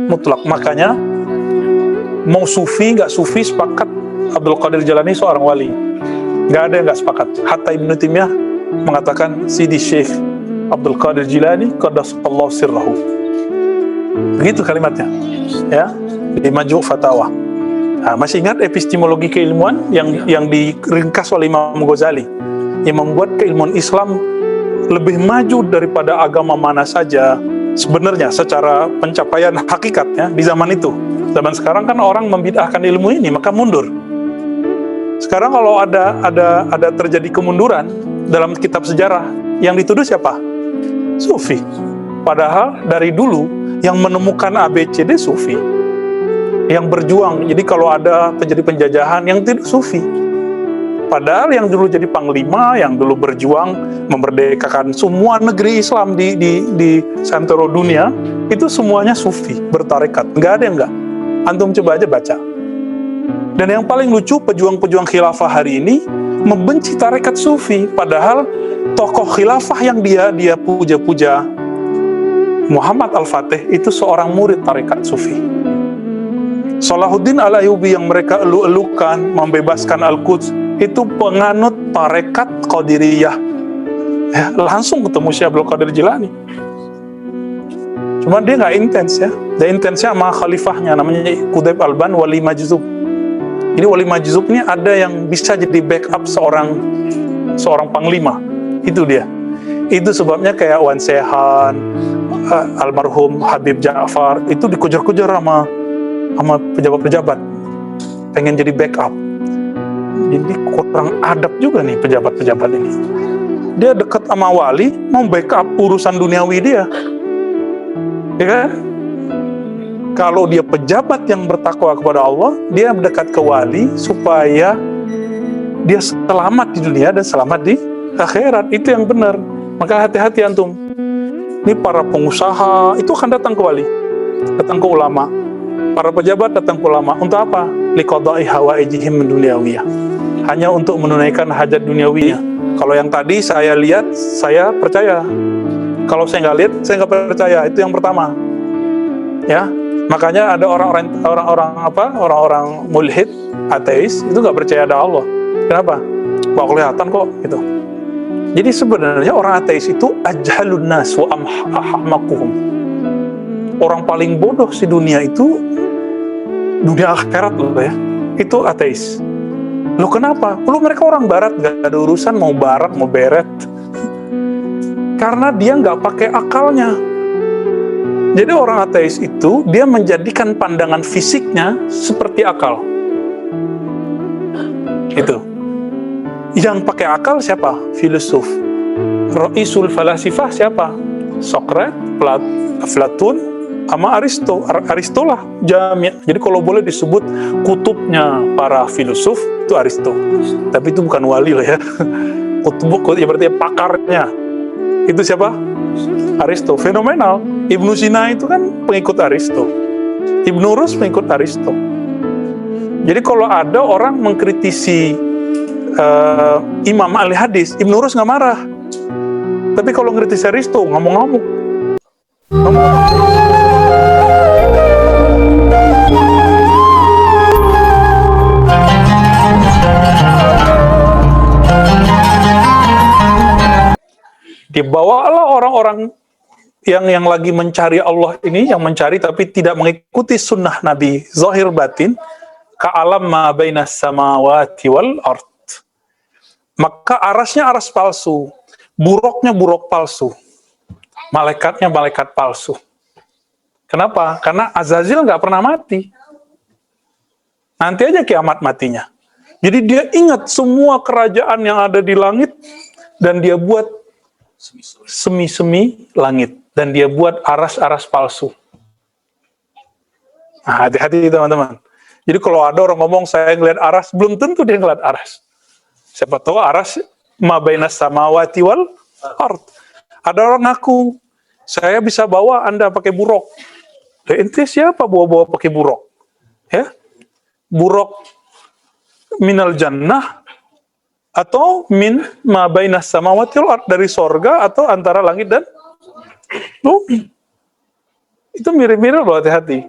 mutlak. Makanya mau sufi nggak sufi sepakat Abdul Qadir Jilani seorang wali. Nggak ada yang nggak sepakat. Hatta Ibnu Taimiyah mengatakan Sidi Syekh Abdul Qadir Jilani qaddasallahu sirrahu. Begitu kalimatnya, ya, di Majmu' Fatawa. Nah, masih ingat epistemologi keilmuan yang diringkas oleh Imam Ghazali, yang membuat keilmuan Islam lebih maju daripada agama mana saja sebenarnya secara pencapaian hakikatnya di zaman itu. Zaman sekarang kan orang membid'ahkan ilmu ini, maka mundur. Sekarang kalau ada terjadi kemunduran dalam kitab sejarah, yang dituduh siapa? Sufi. Padahal dari dulu yang menemukan ABCD Sufi, yang berjuang. Jadi kalau ada terjadi penjajahan, yang tidak Sufi. Padahal yang dulu jadi panglima, yang dulu berjuang memerdekakan semua negeri Islam di seantero dunia, itu semuanya Sufi, bertarekat. Nggak ada yang nggak. Antum coba aja baca. Dan yang paling lucu, pejuang-pejuang khilafah hari ini membenci tarekat Sufi. Padahal tokoh khilafah yang dia puja-puja, Muhammad Al-Fatih, itu seorang murid tarekat Sufi. Salahuddin Al-Ayyubi yang mereka elu-elukan membebaskan Al-Quds, itu penganut tarekat Qadiriyah. Ya, langsung ketemu Syekh Abdul Qadir Jilani. Cuma dia nggak intens ya. Dia intensnya sama khalifahnya, namanya Qutb Alban Wali Majzub. Jadi Wali Majzub ini ada yang bisa jadi backup seorang panglima. Itu dia. Itu sebabnya kayak Wan Sehan, almarhum Habib Ja'far, itu dikejar-kejar sama pejabat-pejabat. Pengen jadi backup. Jadi kurang adab juga nih pejabat-pejabat ini. Dia dekat sama wali, mau backup urusan duniawi dia. Ya kan? Kalau dia pejabat yang bertakwa kepada Allah, dia mendekat ke wali supaya dia selamat di dunia dan selamat di akhirat. Itu yang benar. Maka hati-hati antum. Ini para pengusaha itu akan datang ke wali, datang ke ulama. Para pejabat datang ke ulama. Untuk apa? Liqada'i hawaijihim dunyawiyah. Hanya untuk menunaikan hajat duniawinya. Kalau yang tadi saya lihat, saya percaya. Kalau saya nggak lihat, saya nggak percaya. Itu yang pertama. Ya, makanya ada orang-orang mulhid, ateis, itu nggak percaya ada Allah. Kenapa? Nggak kelihatan kok, gitu. Jadi sebenarnya orang ateis itu ajhalun nas wa ahmaquhum. Orang paling bodoh di dunia itu, dunia akhirat loh ya, itu ateis. Loh kenapa? Loh mereka orang barat, gak ada urusan mau barat, mau beret. Karena dia nggak pakai akalnya. Jadi orang ateis itu, dia menjadikan pandangan fisiknya seperti akal. Itu. Yang pakai akal siapa? Filosof. Ra'isul falasifah siapa? Sokrates, Platon, sama Aristo lah jami'. Jadi kalau boleh disebut kutubnya para filosof itu Aristo. Tapi itu bukan wali lah ya. Kutub ya berarti pakarnya. Itu siapa? Aristo. Fenomenal. Ibnu Sina itu kan pengikut Aristo. Ibnu Rus pengikut Aristo. Jadi kalau ada orang mengkritisi Imam ahli hadis, Ibnu Rus nggak marah. Tapi kalau mengkritisi Aristo, ngamuk-ngamuk. Dibawalah orang-orang yang lagi mencari Allah ini, yang mencari tapi tidak mengikuti sunnah Nabi zahir batin, ka'alam ma bainas samawati wal ard. Maka arasnya aras palsu, buruknya buruk palsu, malaikatnya malaikat palsu. Kenapa? Karena Azazil nggak pernah mati. Nanti aja kiamat matinya. Jadi dia ingat semua kerajaan yang ada di langit dan dia buat semi-semi langit dan dia buat aras-aras palsu. Nah, hati-hati teman-teman. Jadi kalau ada orang ngomong saya ngeliat aras, belum tentu dia ngeliat aras. Siapa tahu aras ma bainas samawati wal ard. Ada orang ngaku saya bisa bawa Anda pakai buruk. Ente siapa bawa-bawa pakai buruk? Ya, buruk minal jannah atau min ma bainas samawati wal ard, dari sorga atau antara langit dan bumi. Itu mirip-mirip loh, hati-hati.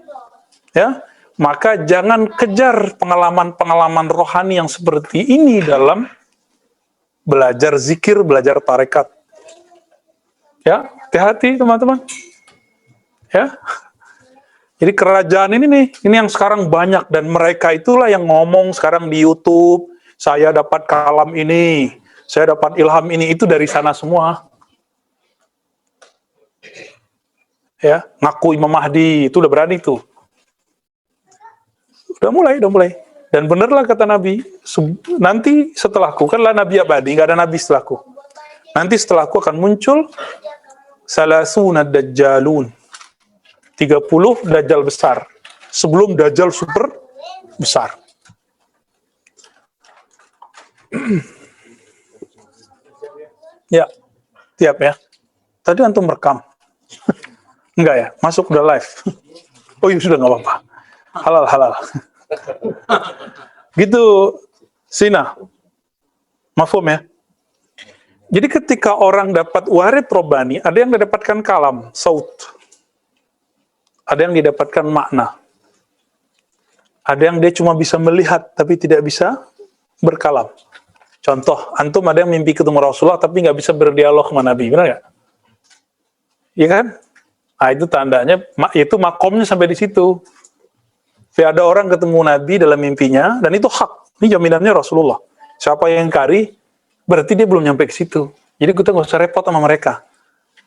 Ya, maka jangan kejar pengalaman-pengalaman rohani yang seperti ini dalam belajar zikir, belajar tarekat. Ya, hati-hati teman-teman. Ya. Jadi kerajaan ini nih, ini yang sekarang banyak dan mereka itulah yang ngomong sekarang di YouTube, saya dapat kalam ini, saya dapat ilham ini, itu dari sana semua. Ya, ngaku Imam Mahdi, itu udah berani tuh. Udah mulai. Dan benerlah kata Nabi, nanti setelahku, kan lah Nabi abadi, nggak ada Nabi setelahku. Nanti setelahku akan muncul salasuna dajjalun. 30 dajjal besar. Sebelum dajjal super besar. Ya, tiap ya. Tadi antum rekam. Enggak ya, masuk udah live. Oh iya sudah, nggak apa-apa. Halal. Gitu, Sina. Mafhum ya? Jadi ketika orang dapat warid robani, ada yang didapatkan kalam, saut. Ada yang didapatkan makna. Ada yang dia cuma bisa melihat, tapi tidak bisa berkalam. Contoh, antum ada yang mimpi ketemu Rasulullah, tapi nggak bisa berdialog sama Nabi, benar nggak? Iya kan? Nah, itu tandanya, itu makomnya sampai di situ. Ada orang ketemu Nabi dalam mimpinya, dan itu hak. Ini jaminannya Rasulullah. Siapa yang ingkari, berarti dia belum nyampe ke situ. Jadi kita nggak usah repot sama mereka.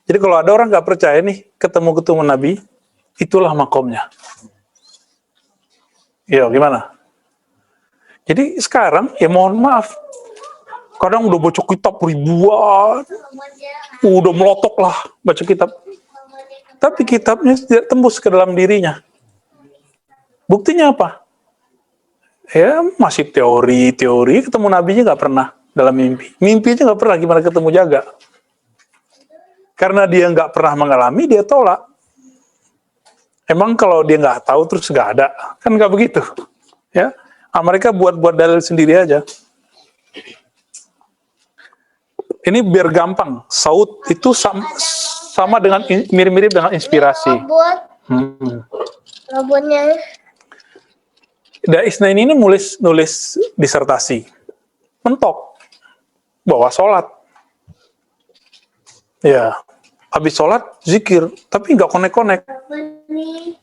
Jadi kalau ada orang nggak percaya nih, ketemu Nabi, itulah makomnya. Ya, gimana? Jadi sekarang, ya mohon maaf, kadang udah baca kitab ribuan, udah melotok lah baca kitab. Tapi kitabnya tidak tembus ke dalam dirinya. Buktinya apa? Ya masih teori, ketemu nabinya nggak pernah dalam mimpi. Mimpinya nggak pernah, gimana ketemu jaga? Karena dia nggak pernah mengalami, dia tolak. Emang kalau dia nggak tahu terus nggak ada, kan nggak begitu, ya? Mereka buat dalil sendiri aja. Ini biar gampang. Saud itu sama dengan mirip-mirip dengan inspirasi. Robotnya. Isnain ini nulis disertasi, mentok, bawa sholat. Ya, habis sholat zikir, tapi nggak konek-konek.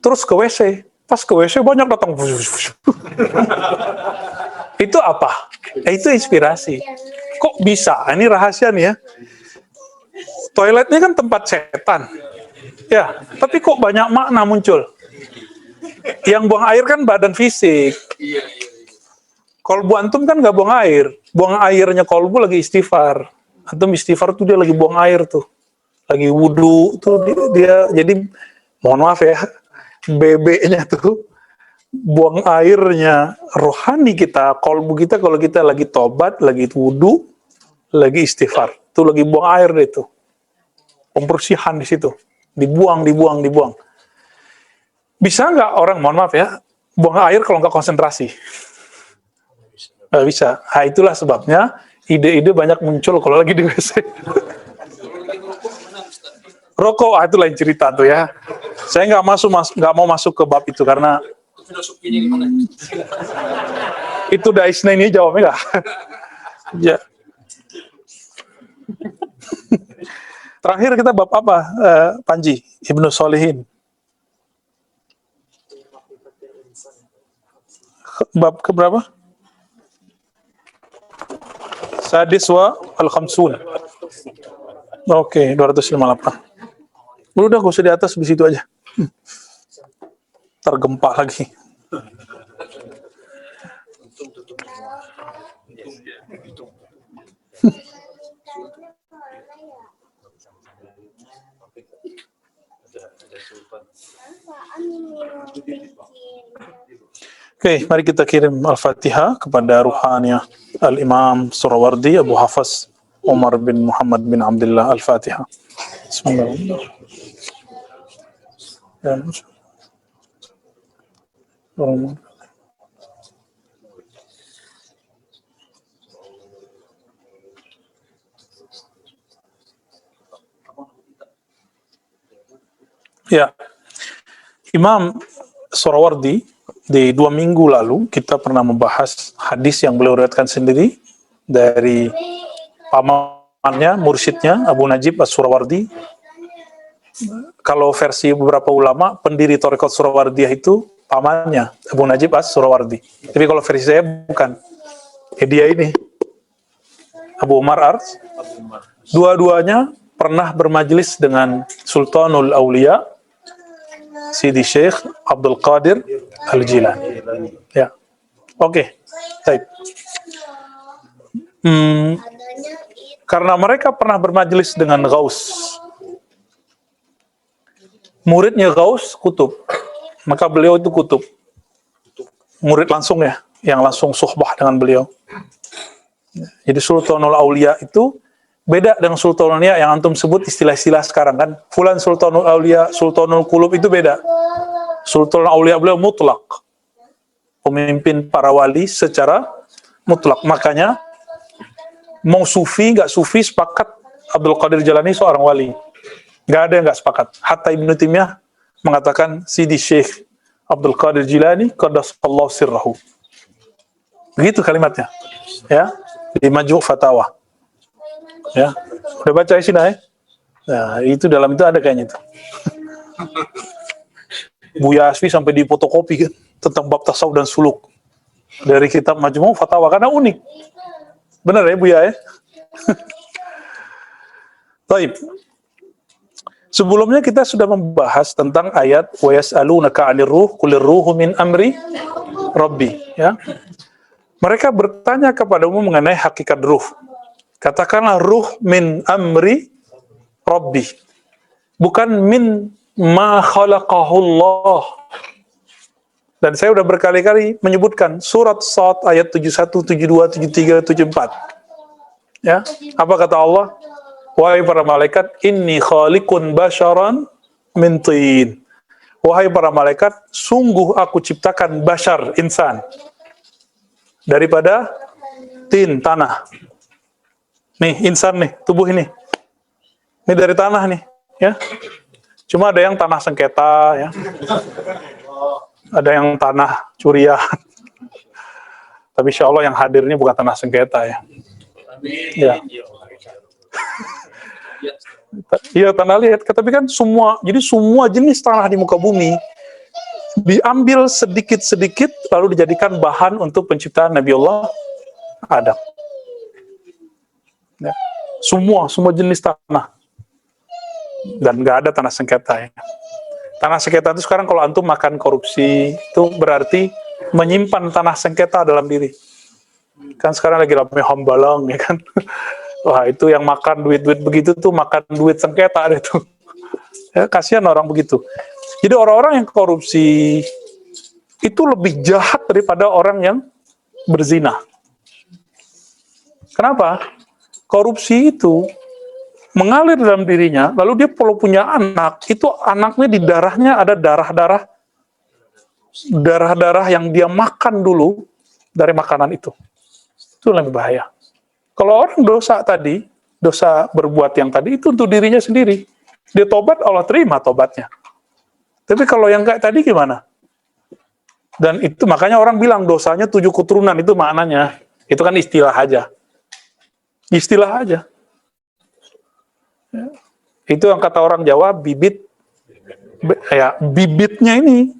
Terus ke WC, pas ke WC banyak datang. Itu apa? Itu inspirasi. Kok bisa? Ini rahasia nih ya. Toiletnya kan tempat setan. Ya, tapi kok banyak makna muncul. Yang buang air kan badan fisik. Kolbu antum kan nggak buang air. Buang airnya kolbu lagi istighfar. Antum istighfar tuh dia lagi buang air tuh. Lagi wudhu tuh dia jadi mohon maaf ya, BB-nya tuh buang airnya rohani kita, kolbu kita kalau kita lagi tobat, lagi wudhu, lagi istighfar. Tuh lagi buang air deh tuh. Pembersihan di situ. Dibuang. Bisa nggak orang, mohon maaf ya, buang air kalau nggak konsentrasi? Nggak bisa. Nah, itulah sebabnya ide-ide banyak muncul kalau lagi di WC. Rokok, itu lain cerita tuh ya. Saya nggak mau masuk ke bab itu karena itu Daisna ini jawabnya nggak. Ya. Terakhir kita bab apa, Panji? Ibnu Sholihin. Bab keberapa? Sadis wa al-khamsun. Oke, 258. Udah gak usah di atas, di situ aja. Tergempa lagi. Oke, mari kita kirim Al-Fatihah kepada ruhaniyah Al-Imam Surawardi Abu Hafaz Umar bin Muhammad bin Abdullah Al-Fatihah. Bismillahirrahmanirrahim. Ya, Imam Surawardi di 2 minggu lalu kita pernah membahas hadis yang beliau riwayatkan sendiri dari pamannya, mursyidnya Abu Najib As-Surawardi. Kalau versi beberapa ulama, pendiri Thariqat Surawardiyah itu pamannya Abu Najib As-Surawardi. Tapi kalau versi saya bukan. Dia ini Abu Umar Ars. Dua-duanya pernah bermajlis dengan Sultanul Aulia Sidi Syekh Abdul Qadir Al-Jilani. Ya. Oke. Baik. Karena mereka pernah bermajlis dengan Ghaus. Muridnya Ghaus kutub. Maka beliau itu kutub. Murid langsung ya, yang langsung suhbah dengan beliau. Jadi Sultanul Aulia itu beda dengan Sultanul Aulia yang antum sebut istilah-istilah sekarang kan. Fulan Sultanul Aulia, Sultanul Qulub itu beda. Sultanul Aulia beliau mutlak. Pemimpin para wali secara mutlak. Makanya mau sufi, nggak sufi, sepakat Abdul Qadir Jalani seorang wali. Nggak ada yang nggak sepakat. Hatta Ibnu Taimiyah mengatakan Sidi Syekh Abdul Qadir Jilani qaddasallahu sirrahu. Begitu kalimatnya. Ya, di Majmu' Fatawa. Ya, udah baca sini ya? Nah, itu dalam itu ada kayaknya itu. Buya Asfi sampai di fotokopi kan tentang bab tasawuf dan suluk dari kitab Majmu' Fatawa karena unik. Benar ya Buya ya? Baik. Sebelumnya kita sudah membahas tentang ayat wa yas'alunaka 'anir ruh qulir ruhu min amri rabbi, ya. Mereka bertanya kepadamu mengenai hakikat ruh. Katakanlah ruh min amri rabbi. Bukan min ma khalaqahullah. Dan saya sudah berkali-kali menyebutkan surat Shad ayat 71, 72, 73, 74. Ya, apa kata Allah? Wahai para malaikat, inni khaliqun basyaran min tin. Wahai para malaikat, sungguh aku ciptakan bashar, insan, daripada tin, tanah. Nih, insan nih, tubuh ini. Ini dari tanah nih, ya. Cuma ada yang tanah sengketa, ya. Ada yang tanah curian. Tapi insya Allah yang hadir ini bukan tanah sengketa, ya. Ya. Iya, tanah liat. Tapi kan jadi semua jenis tanah di muka bumi diambil sedikit-sedikit lalu dijadikan bahan untuk penciptaan Nabi Allah Adam. Ya. Semua jenis tanah. Dan nggak ada tanah sengketa ya. Tanah sengketa itu sekarang kalau antum makan korupsi itu berarti menyimpan tanah sengketa dalam diri. Kan sekarang lagi ramai hambalang ya kan. Wah, itu yang makan duit-duit begitu tuh makan duit sengketa deh tuh. Ya, kasihan orang begitu. Jadi orang-orang yang korupsi itu lebih jahat daripada orang yang berzina. Kenapa? Korupsi itu mengalir dalam dirinya, lalu dia kalau punya anak, itu anaknya di darahnya ada darah-darah yang dia makan dulu dari makanan itu. Itu lebih bahaya. Kalau orang dosa tadi, dosa berbuat yang tadi, itu untuk dirinya sendiri. Dia tobat, Allah terima tobatnya. Tapi kalau yang kayak tadi gimana? Dan itu makanya orang bilang dosanya 7 keturunan, itu maknanya. Itu kan istilah aja. Istilah aja. Ya. Itu yang kata orang Jawa, bibitnya ini.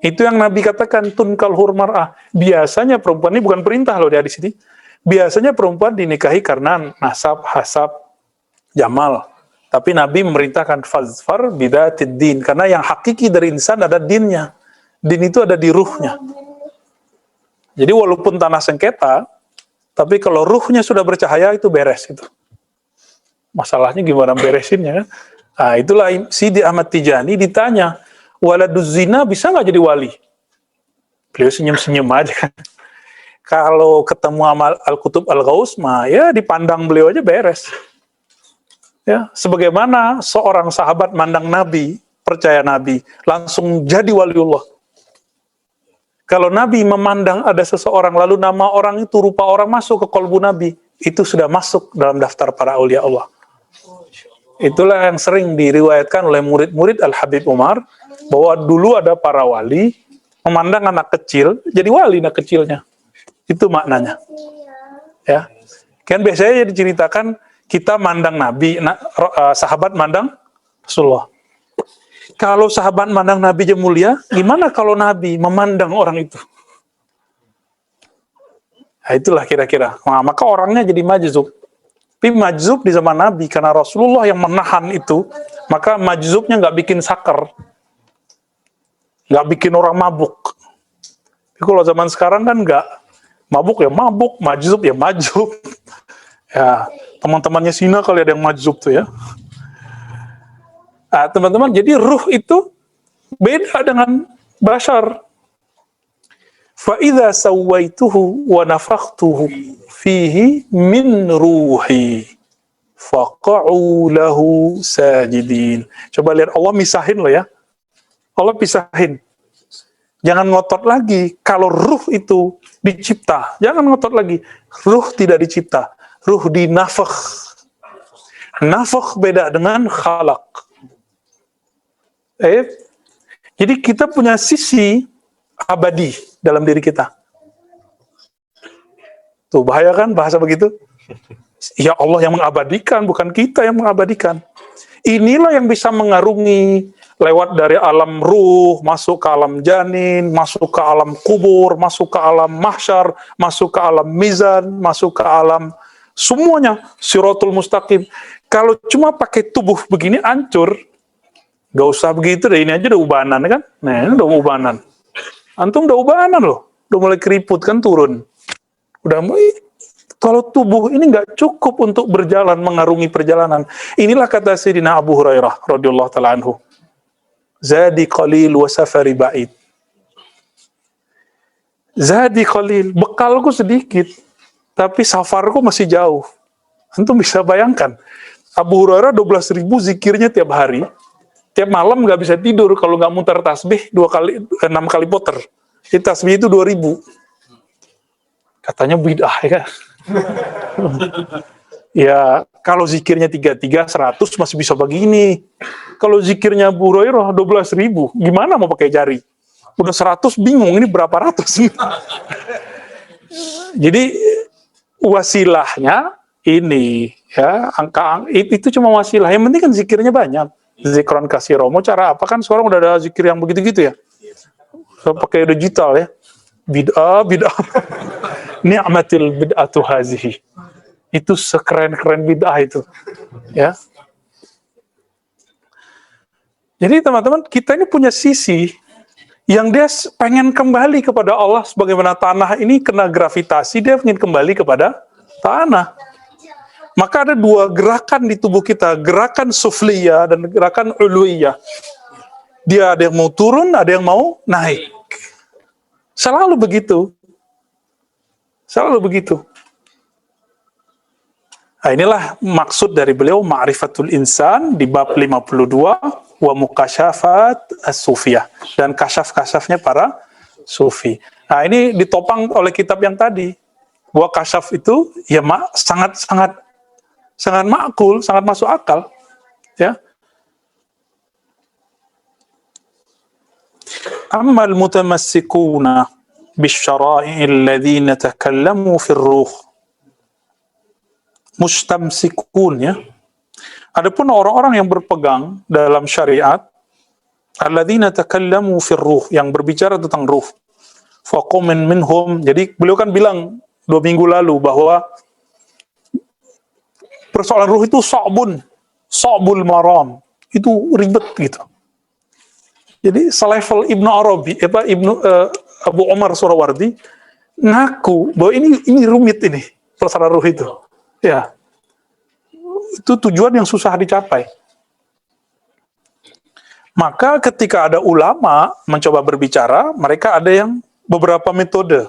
Itu yang Nabi katakan, tunkal hurmar'ah. Biasanya perempuan ini bukan perintah loh dia di sini. Biasanya perempuan dinikahi karena nasab, hasab, jamal. Tapi Nabi memerintahkan fazfar bidatid din. Karena yang hakiki dari insan ada dinnya. Din itu ada di ruhnya. Jadi walaupun tanah sengketa, tapi kalau ruhnya sudah bercahaya itu beres itu. Masalahnya gimana beresinnya kan? Nah, itulah Sidi Ahmad Tijani ditanya, waladuz zina bisa nggak jadi wali? Beliau senyum-senyum aja kan. Kalau ketemu sama Al-Qutub Al-Ghaus, ya dipandang beliau aja beres. Ya, sebagaimana seorang sahabat mandang Nabi, percaya Nabi, langsung jadi waliullah. Kalau Nabi memandang ada seseorang, lalu nama orang itu, rupa orang masuk ke kolbu Nabi, itu sudah masuk dalam daftar para aulia Allah. Itulah yang sering diriwayatkan oleh murid-murid Al-Habib Umar, Bahwa dulu ada para wali memandang anak kecil jadi wali anak kecilnya. Itu maknanya. Ya. Kan biasanya diceritakan kita mandang Nabi, sahabat mandang Rasulullah. Kalau sahabat mandang Nabi aja mulia, gimana kalau Nabi memandang orang itu? Nah, itulah kira-kira. Nah, maka orangnya jadi majzub. Tapi majzub di zaman Nabi, karena Rasulullah yang menahan itu, maka majzubnya nggak bikin sakar. Nggak bikin orang mabuk. Tapi kalau zaman sekarang kan nggak. Mabuk ya mabuk, majzub ya majzub. Ya, teman-temannya Sina kali ada yang majzub tuh ya. Nah, teman-teman, jadi ruh itu beda dengan bashar. فَإِذَا سَوَّيْتُهُ وَنَفَخْتُهُ فِيهِ مِنْ رُوحِي فَقَعُوا لَهُ سَاجِدِينَ. Coba lihat, Allah misahin loh ya. Allah pisahin. Jangan ngotot lagi. Kalau ruh itu dicipta, jangan ngotot lagi. Ruh tidak dicipta. Ruh dinafakh. Nafakh beda dengan khalaq. Jadi kita punya sisi abadi dalam diri kita. Tuh bahaya kan bahasa begitu? Ya Allah yang mengabadikan, bukan kita yang mengabadikan. Inilah yang bisa mengarungi lewat dari alam ruh, masuk ke alam janin, masuk ke alam kubur, masuk ke alam mahsyar, masuk ke alam mizan, masuk ke alam semuanya, siratul mustaqim. Kalau cuma pakai tubuh begini hancur. Gak usah begitu deh, ini aja udah ubanan kan? Nah, ini udah ubanan. Antum udah ubanan loh, udah mulai keriput kan turun. Udah mulai, kalau tubuh ini nggak cukup untuk berjalan, mengarungi perjalanan. Inilah kata Sayyidina Abu Hurairah radhiyallahu ta'ala anhu. Zadi qalil wa safari ba'id. Zadi qalil, bekalku sedikit, tapi safarku masih jauh. Antum bisa bayangkan, Abu Hurairah 12.000 zikirnya tiap hari. Tiap malam nggak bisa tidur kalau nggak muter tasbih 6 kali puter. Jadi tasbih itu 2.000. Katanya bid'ah ya kan? Ya kalau zikirnya 33 100 masih bisa begini. Kalau zikirnya Abu Hurairah 12.000, gimana mau pakai jari? Udah 100 bingung ini berapa ratus. Jadi wasilahnya ini ya, angka itu cuma wasilah. Yang penting kan zikirnya banyak. Zikron kasih romo, cara apa kan sekarang udah ada zikir yang begitu-gitu ya. So, pakai digital ya. Bid'ah. Ni'matil bid'atu hazihi. Itu sekeren-keren bid'ah itu. Ya. Jadi teman-teman, kita ini punya sisi yang dia pengen kembali kepada Allah, sebagaimana tanah ini kena gravitasi, dia ingin kembali kepada tanah. Maka ada dua gerakan di tubuh kita, gerakan sufliyah dan gerakan uluiyah. Dia ada yang mau turun, ada yang mau naik. Selalu begitu. Selalu begitu. Nah, inilah maksud dari beliau Ma'rifatul Insan di bab 52 wa mukasyafat as-sufiyah, dan kasyaf-kasyafnya para sufi. Nah, ini ditopang oleh kitab yang tadi. Bahwa kasyaf itu ya sangat makul, sangat masuk akal, ya. Ammal mutamassikuna bisyara'i'il ladzina takallamu fir ruh. Mustamsikun, ya. Adapun orang-orang yang berpegang dalam syariat, alladzina takallamu fir ruh, yang berbicara tentang ruh. Faqum minhum. Jadi beliau kan bilang 2 minggu lalu bahwa persoalan ruh itu sa'bul maram, itu ribet gitu. Jadi selevel Ibnu Arabi, Abu Umar Surawardi ngaku bahwa ini rumit ini persoalan ruh itu. Ya, itu tujuan yang susah dicapai. Maka ketika ada ulama mencoba berbicara, mereka ada yang beberapa metode.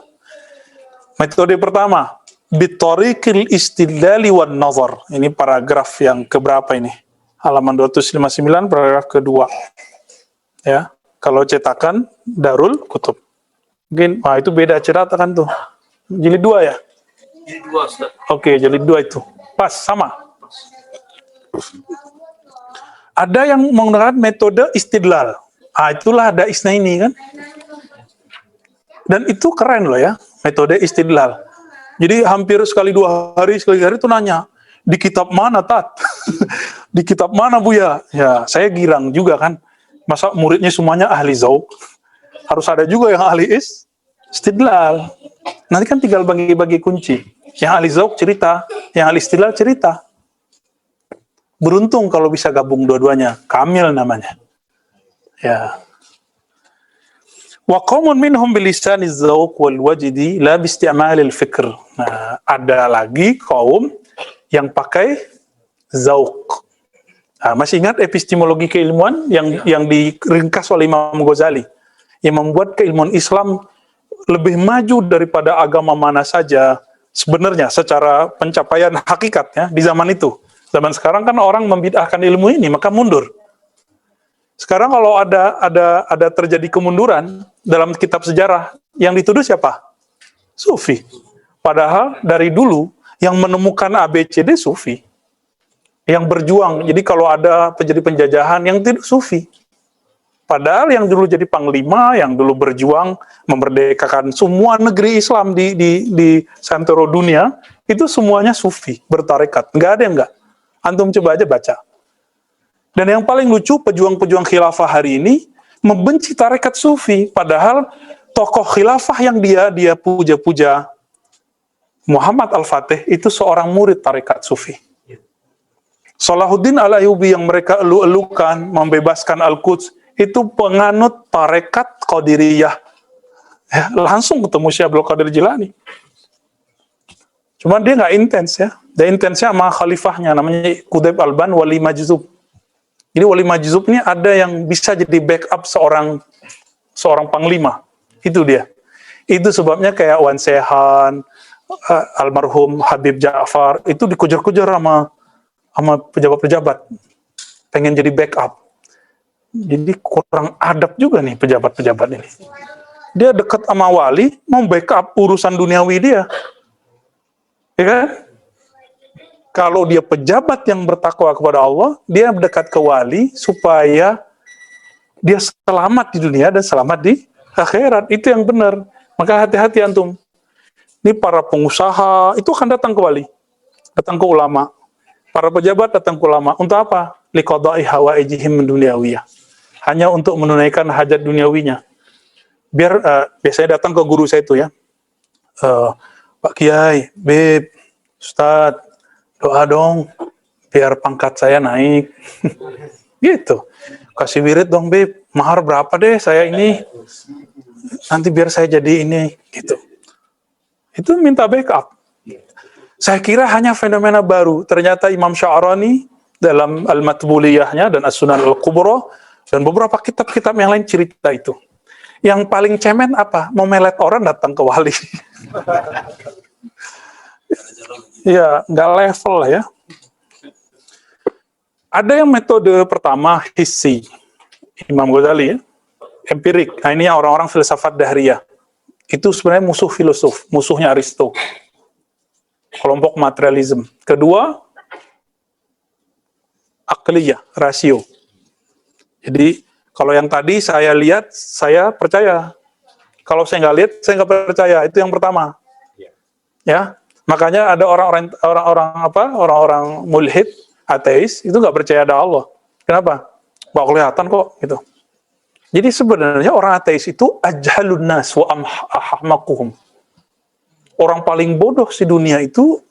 Metode pertama, bitariqil istidlali wan nazar. Ini paragraf yang keberapa ini? Halaman 259, paragraf kedua. Ya, kalau cetakan Darul Kutub. Mungkin, itu beda cetakan tuh. Jilid 2 ya? Jilid 2, Ustaz. Oke, jilid 2 itu. Pas, sama. Ada yang menggunakan metode istidlal. Itulah ada isnaini kan. Dan itu keren loh ya, metode istidlal. Jadi hampir sekali dua hari itu nanya, di kitab mana Tat? Di kitab mana Buya? Ya, saya girang juga kan. Masa muridnya semuanya ahli zauq? Harus ada juga yang ahli istidlal. Nanti kan tinggal bagi-bagi kunci. Yang ahli zauq cerita, yang ahli istidlal cerita. Beruntung kalau bisa gabung dua-duanya, kamil namanya. Ya. Wa qaumun minhum bilisani dzauq wal wajdi la bi isti'malil fikr. Nah, ada lagi kaum yang pakai zauq. Nah, masih ingat epistemologi keilmuan yang diringkas oleh Imam Ghazali yang membuat keilmuan Islam lebih maju daripada agama mana saja sebenarnya secara pencapaian hakikatnya di zaman itu. Zaman sekarang kan orang membid'ahkan ilmu ini, maka mundur. Sekarang kalau ada terjadi kemunduran dalam kitab sejarah, yang dituduh siapa? Sufi. Padahal dari dulu yang menemukan ABCD Sufi. Yang berjuang. Jadi kalau ada terjadi penjajahan, yang tidak Sufi. Padahal yang dulu jadi panglima, yang dulu berjuang memerdekakan semua negeri Islam di santero dunia, itu semuanya Sufi, bertarekat. Nggak ada yang nggak. Antum coba aja baca. Dan yang paling lucu, pejuang-pejuang khilafah hari ini membenci tarekat Sufi. Padahal tokoh khilafah yang dia puja-puja, Muhammad Al-Fatih, itu seorang murid tarekat Sufi. Salahuddin Al-Ayyubi yang mereka elu-elukan, membebaskan Al-Quds, itu penganut tarekat Qadiriyah. Ya, langsung ketemu Syekh Abdul Qadir Jilani. Cuman dia nggak intens ya. Dia intensnya sama khalifahnya, namanya Qutb Alban Wali Majzub. Jadi Wali Majzub ini ada yang bisa jadi backup seorang panglima. Itu dia. Itu sebabnya kayak Wan Sehan, almarhum Habib Ja'far, itu dikejar-kejar sama pejabat-pejabat. Pengen jadi backup. Jadi kurang adab juga nih pejabat-pejabat ini. Dia dekat sama wali, mau backup urusan duniawi dia. Ya kan? Kalau dia pejabat yang bertakwa kepada Allah, dia mendekat ke wali supaya dia selamat di dunia dan selamat di akhirat. Itu yang benar. Maka hati-hati antum. Ini para pengusaha itu akan datang ke wali, datang ke ulama. Para pejabat datang ke ulama. Untuk apa? Liqada'i hawaijihim dunyawiyah. Hanya untuk menunaikan hajat duniawinya. Biar biasanya datang ke guru saya itu ya. Pak Kiai, Beb, Ustadz, doa dong biar pangkat saya naik. Gitu. Kasih wirid dong, Beb. Mahar berapa deh saya ini? Nanti biar saya jadi ini, gitu. Itu minta backup. Saya kira hanya fenomena baru. Ternyata Imam Sya'rani dalam Al-Matbuliyahnya dan As-Sunan Al-Kubra dan beberapa kitab-kitab yang lain cerita itu. Yang paling cemen apa? Memelet orang datang ke wali. Ya, nggak level lah ya. Ada yang metode pertama, hissi. Imam Ghazali ya. Empirik. Nah, ini yang orang-orang filsafat dahriyah. Itu sebenarnya musuh filosof. Musuhnya Aristo. Kelompok materialisme. Kedua, akliyah, rasio. Jadi, kalau yang tadi saya lihat, saya percaya. Kalau saya nggak lihat, saya nggak percaya. Itu yang pertama. Ya, makanya ada orang-orang mulhid, ateis, itu nggak percaya ada Allah. Kenapa? Nggak kelihatan kok, gitu. Jadi sebenarnya orang ateis itu ajhalun nas wa ahmaquhum. Orang paling bodoh di dunia itu,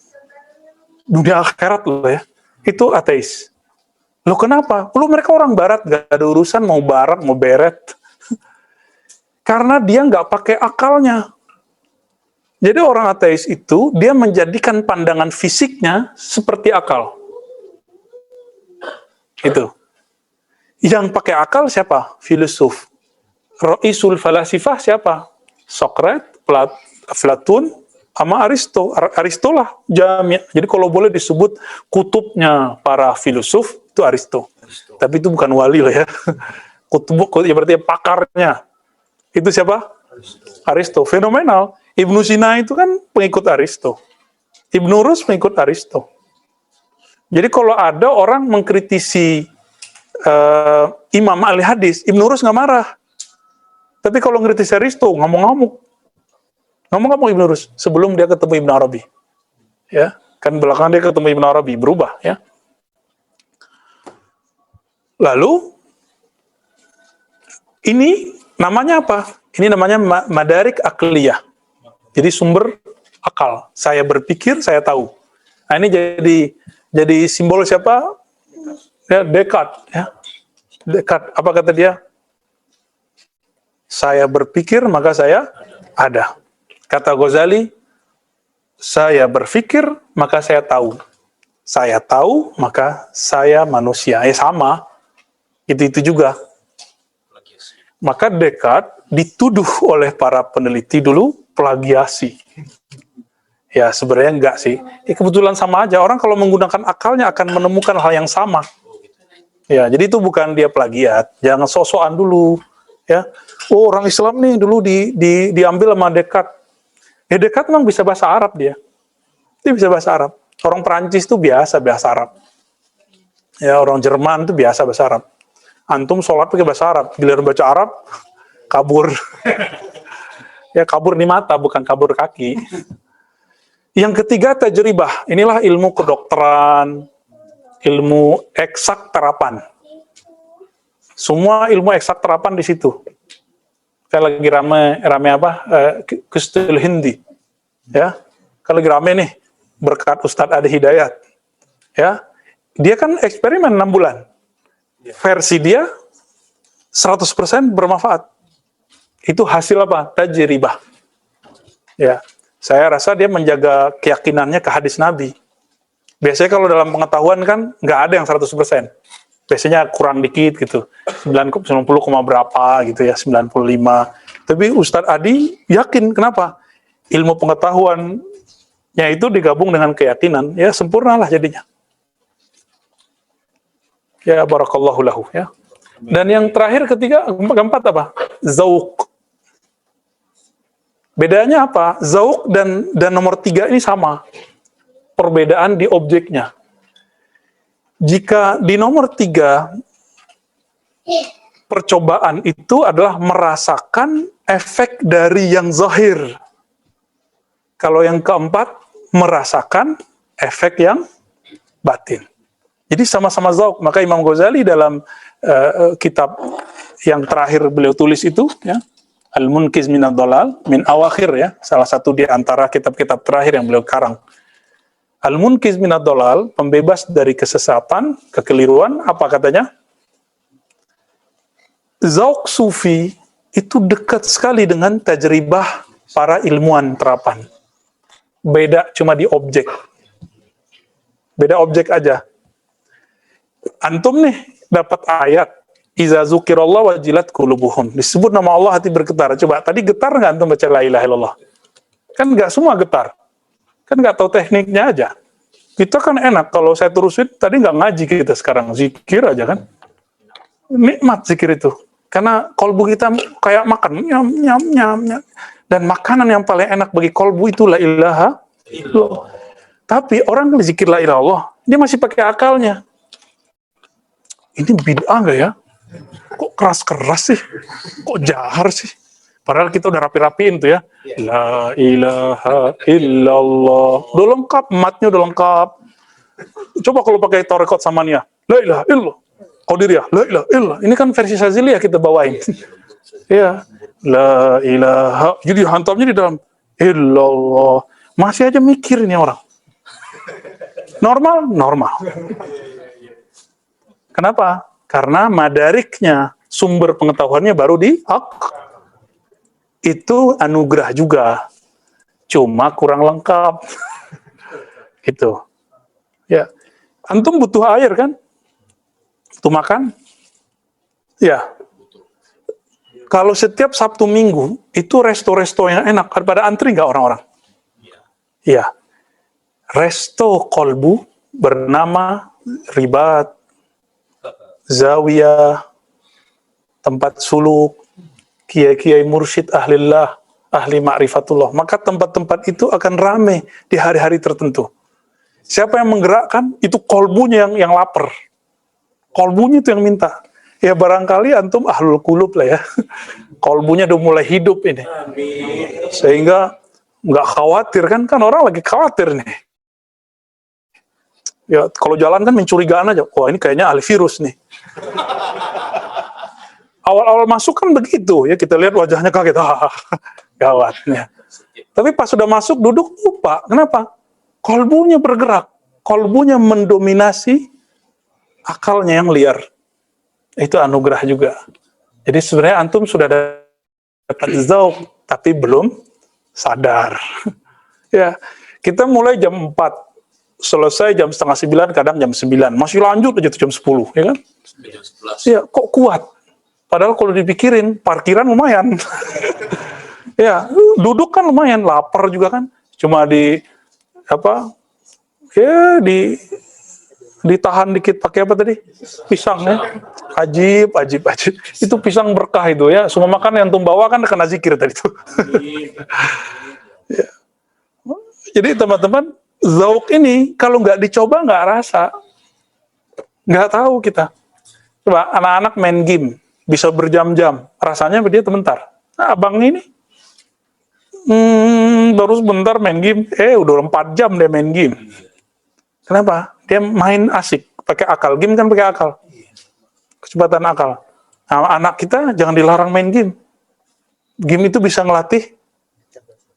dunia akhirat loh ya, itu ateis. Loh kenapa? Loh mereka orang barat, gak ada urusan mau barat, mau beret. Karena dia nggak pakai akalnya. Jadi orang ateis itu, dia menjadikan pandangan fisiknya seperti akal. Itu. Yang pakai akal siapa? Filosof. Ra'isul falasifah siapa? Socrates, Platon, sama Aristo. Aristo lah jami'. Jadi kalau boleh disebut kutubnya para filosof, itu Aristo. Tapi itu bukan wali lah ya. Kutub, ya berarti pakarnya. Itu siapa? Aristo. Fenomenal. Ibnu Sina itu kan pengikut Aristo. Ibnu Rus pengikut Aristo. Jadi kalau ada orang mengkritisi imam ahli hadis, Ibnu Rus nggak marah. Tapi kalau ngkritis Aristo, ngamuk-ngamuk Ibnu Rus sebelum dia ketemu Ibnu Arabi. Ya, kan belakangan dia ketemu Ibnu Arabi, berubah ya. Lalu ini namanya apa? Ini namanya madarik akliyah. Jadi sumber akal. Saya berpikir, saya tahu. Nah, ini jadi simbol siapa? Ya, Descartes ya. Descartes, apa kata dia? Saya berpikir maka saya ada. Kata Ghazali, saya berpikir maka saya tahu. Saya tahu maka saya manusia. Sama. Itu juga. Maka Descartes dituduh oleh para peneliti dulu plagiasi. Ya sebenarnya enggak sih. Kebetulan sama aja. Orang kalau menggunakan akalnya akan menemukan hal yang sama. Ya, jadi itu bukan dia plagiat. Jangan sok-sokan dulu. Ya, oh orang Islam nih dulu diambil sama Descartes. Ya Descartes memang bisa bahasa Arab dia. Dia bisa bahasa Arab. Orang Perancis tuh biasa bahasa Arab. Ya orang Jerman tuh biasa bahasa Arab. Antum sholat pakai bahasa Arab, giliran baca Arab kabur. Ya kabur di mata bukan kabur kaki. Yang ketiga tajribah. Inilah ilmu kedokteran, ilmu eksak terapan. Semua ilmu eksak terapan di situ. Kayak lagi rame apa? Kustul Hindi. Ya. Kalau lagi rame nih berkat Ustadz Adi Hidayat. Ya. Dia kan eksperimen 6 bulan. Versi dia 100% bermanfaat. Itu hasil apa? Tajribah. Ya. Saya rasa dia menjaga keyakinannya ke hadis Nabi. Biasanya kalau dalam pengetahuan kan nggak ada yang 100%. Biasanya kurang dikit gitu. 90, berapa gitu ya, 95. Tapi Ustadz Adi yakin. Kenapa? Ilmu pengetahuannya itu digabung dengan keyakinan. Ya sempurnalah jadinya. Ya barakallahu lahu ya. Dan yang terakhir ketiga, keempat apa? Zauq. Bedanya apa? Zauq dan nomor 3 ini sama. Perbedaan di objeknya. Jika di nomor 3 percobaan itu adalah merasakan efek dari yang zahir. Kalau yang keempat merasakan efek yang batin. Jadi sama-sama zauq. Maka Imam Ghazali dalam kitab yang terakhir beliau tulis itu, ya, Al-Munqiz minad Dhalal, min awakhir ya, salah satu di antara kitab-kitab terakhir yang beliau karang. Al-Munqiz minad Dhalal, pembebas dari kesesatan, kekeliruan, apa katanya? Zauq sufi itu dekat sekali dengan tajribah para ilmuwan terapan. Beda cuma di objek. Beda objek aja. Antum nih dapat ayat iza zukirallah wajilat qulubuhum. Disebut nama Allah hati bergetar. Coba tadi getar nggak antum baca la ilaha illallah? Kan nggak semua getar. Kan nggak tahu tekniknya aja. Kita kan enak kalau saya terusin tadi nggak ngaji kita sekarang zikir aja kan. Nikmat zikir itu. Karena kolbu kita kayak makan nyam. Dan makanan yang paling enak bagi kolbu itu la ilaha illallah. Tapi orang zikir la ilaha illallah, dia masih pakai akalnya. Ini bid'ah nggak ya? Kok keras-keras sih? Kok jahar sih? Padahal kita udah rapi-rapiin tuh ya. La ilaha illallah. Udah lengkap, matnya udah lengkap. Coba kalau pakai tarekot samania. La ilaha illallah. Qadiriyah. La ilaha illallah. Ini kan versi Saziliyah kita bawain. Ya. La ilaha. Jadi hantamnya di dalam. Illallah. Masih aja mikir ini orang. Normal? Normal. Kenapa? Karena madariknya, sumber pengetahuannya baru di itu anugerah juga. Cuma kurang lengkap. Gitu. Ya. Antum butuh air kan? Butuh makan? Ya. Kalau setiap Sabtu Minggu, itu resto-resto yang enak. Pada antri nggak orang-orang? Iya. Resto kolbu bernama Ribat, Zawiyah, tempat suluk, kiai-kiai mursyid ahlillah, ahli ma'rifatullah. Maka tempat-tempat itu akan ramai di hari-hari tertentu. Siapa yang menggerakkan? Itu kolbunya yang lapar. Kolbunya itu yang minta. Ya barangkali antum ahlul qulub lah ya. Kolbunya udah mulai hidup ini. Sehingga nggak khawatir kan orang lagi khawatir nih. Ya kalau jalan kan mencurigaan aja. Wah ini kayaknya ahli virus nih. Awal-awal masuk kan begitu ya, kita lihat wajahnya kaget, gawatnya. Tapi pas sudah masuk duduk lupa. Kenapa? Kolbunya bergerak, kolbunya mendominasi akalnya yang liar. Itu anugerah juga. Jadi sebenarnya antum sudah dapat zauq tapi belum sadar. Ya, kita mulai jam 4, selesai jam setengah 9, kadang jam 9. Masih lanjut aja tuh jam 10, ya kan? Jam 11. Ya, kok kuat? Padahal kalau dipikirin, parkiran lumayan. Ya, duduk kan lumayan, lapar juga kan. Cuma ditahan dikit pakai apa tadi? Pisang ya. Ajib. Itu pisang berkah itu ya. Semua makan yang antum bawa kan kena zikir tadi itu. Ya. Jadi teman-teman, zauq ini kalau nggak dicoba nggak rasa. Nggak tahu kita. Coba anak-anak main game. Bisa berjam-jam, rasanya dia sebentar. Nah, abang ini baru sebentar main game, udah 4 jam dia main game. Kenapa? Dia main asik, pakai akal. Game kan pakai akal, kecepatan akal. Nah, anak kita jangan dilarang main game. Game itu bisa ngelatih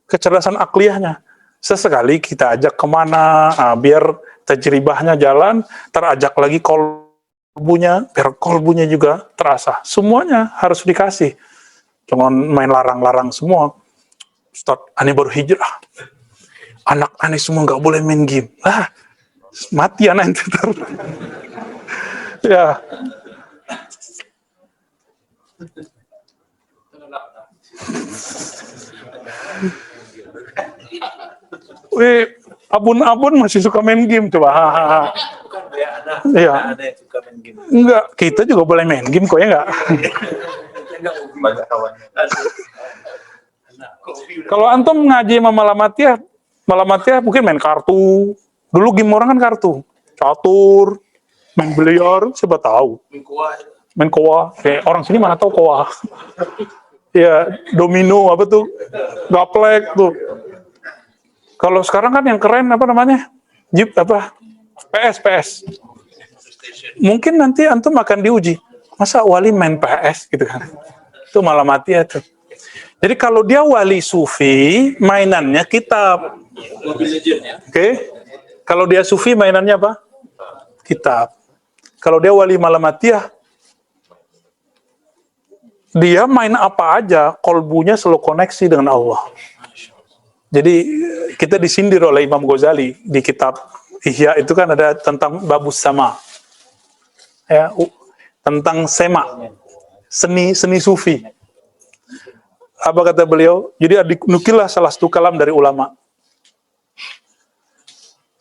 kecerdasan akliyahnya. Sesekali kita ajak kemana, biar tajribahnya jalan, terajak lagi kolbunya, biar kolbunya juga terasa. Semuanya harus dikasih. Jangan main larang-larang semua. Ustaz, aneh baru hijrah. Anak aneh semua nggak boleh main game. Mati anak itu. Ya. Wih, abun-abun masih suka main game coba. Iya. Ada yang suka main game. Enggak, kita juga boleh main game kok ya enggak? Banyak kawannya. Kalau antum ngaji sama Malamatiyah mungkin main kartu. Dulu game orang kan kartu. Catur, main biliar, siapa tahu. Main koa. Kayak orang sini mana tahu koa. Ya, domino apa tuh? Gaplek tuh. Kalau sekarang kan yang keren apa namanya? Jeep apa? PS. Mungkin nanti antum akan diuji. Masa wali main PS gitu kan? Itu malah mati ya tuh. Jadi kalau dia wali sufi, mainannya kitab. Oke? Kalau dia sufi, mainannya apa? Kitab. Kalau dia wali malamatiyah, dia main apa aja, kolbunya selalu koneksi dengan Allah. Jadi kita disindir oleh Imam Ghazali di kitab Ihya itu kan ada tentang babus sama, ya, tentang sema, seni sufi. Apa kata beliau? Jadi dinukilah salah satu kalam dari ulama.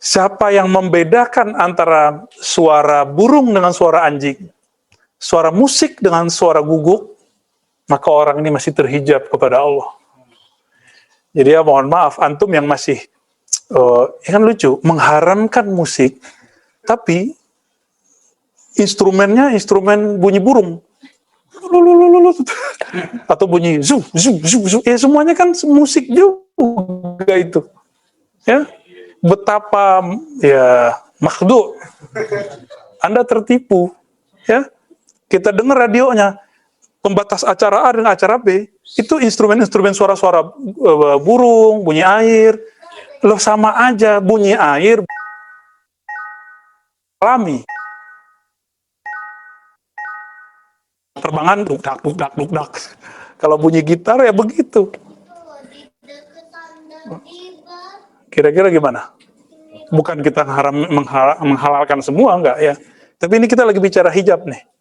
Siapa yang membedakan antara suara burung dengan suara anjing, suara musik dengan suara guguk, maka orang ini masih terhijab kepada Allah. Jadi ya mohon maaf, antum yang masih, ya kan lucu, mengharamkan musik, tapi instrumennya instrumen bunyi burung. Atau bunyi zu. Ya semuanya kan musik juga itu. Ya, betapa ya makhdu. Anda tertipu. Ya, kita dengar radionya. Pembatas acara A dengan acara B, itu instrumen-instrumen suara-suara burung, bunyi air. Loh sama aja, bunyi air alami. Terbangan duk-dak. Kalau bunyi gitar ya begitu. Kira-kira gimana? Bukan kita menghalalkan semua, enggak ya. Tapi ini kita lagi bicara hijab nih.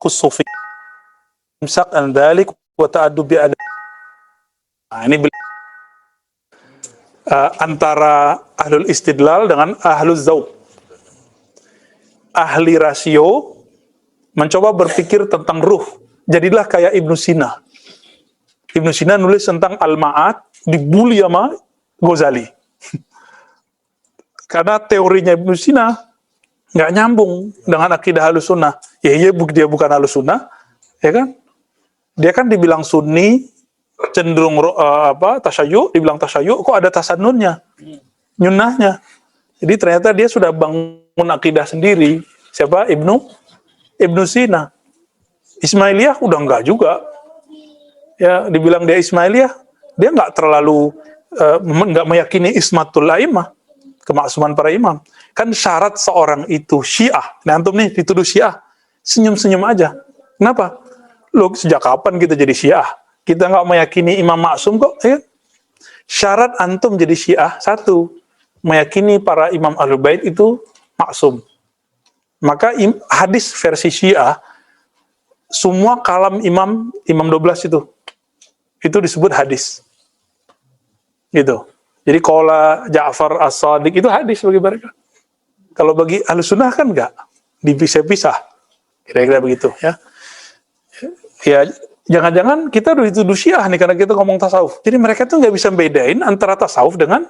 Sufi imsak an dzalik wa ta'addub bi adab. Nah, ini antara ahlul istidlal dengan ahlul zauq. Ahli rasio mencoba berpikir tentang ruh. Jadilah kayak Ibnu Sina. Ibnu Sina nulis tentang al-ma'ad dibully sama Ghazali. Karena teorinya Ibnu Sina nggak nyambung dengan akidah Ahlussunnah. Ya dia bukan Ahlussunnah, ya kan? Dia kan dibilang Sunni, cenderung tasyayyu, dibilang tasyayyu, kok ada tasannunnya, nyunnahnya. Jadi ternyata dia sudah bangun akidah sendiri. Siapa? Ibnu Sina. Ismailiyah udah enggak juga. Ya, dibilang dia Ismailiyah, dia nggak terlalu nggak meyakini ismatul a'immah, kemaksuman para imam. Kan syarat seorang itu Syiah. Nah, antum nih dituduh Syiah, senyum-senyum aja. Kenapa? Loh, sejak kapan kita jadi Syiah? Kita nggak meyakini imam maksum kok. Ya? Syarat antum jadi Syiah, satu, meyakini para imam Ahlul Bait itu maksum. Maka hadis versi Syiah, semua kalam imam 12 itu disebut hadis. Gitu. Jadi qala Ja'far As-Shadiq itu hadis bagi mereka. Kalau bagi Ahlussunnah kan enggak, dipisah-pisah. Kira-kira begitu ya. Ya, jangan-jangan kita udah dituduh Syiah nih karena kita ngomong tasawuf. Jadi mereka tuh nggak bisa bedain antara tasawuf dengan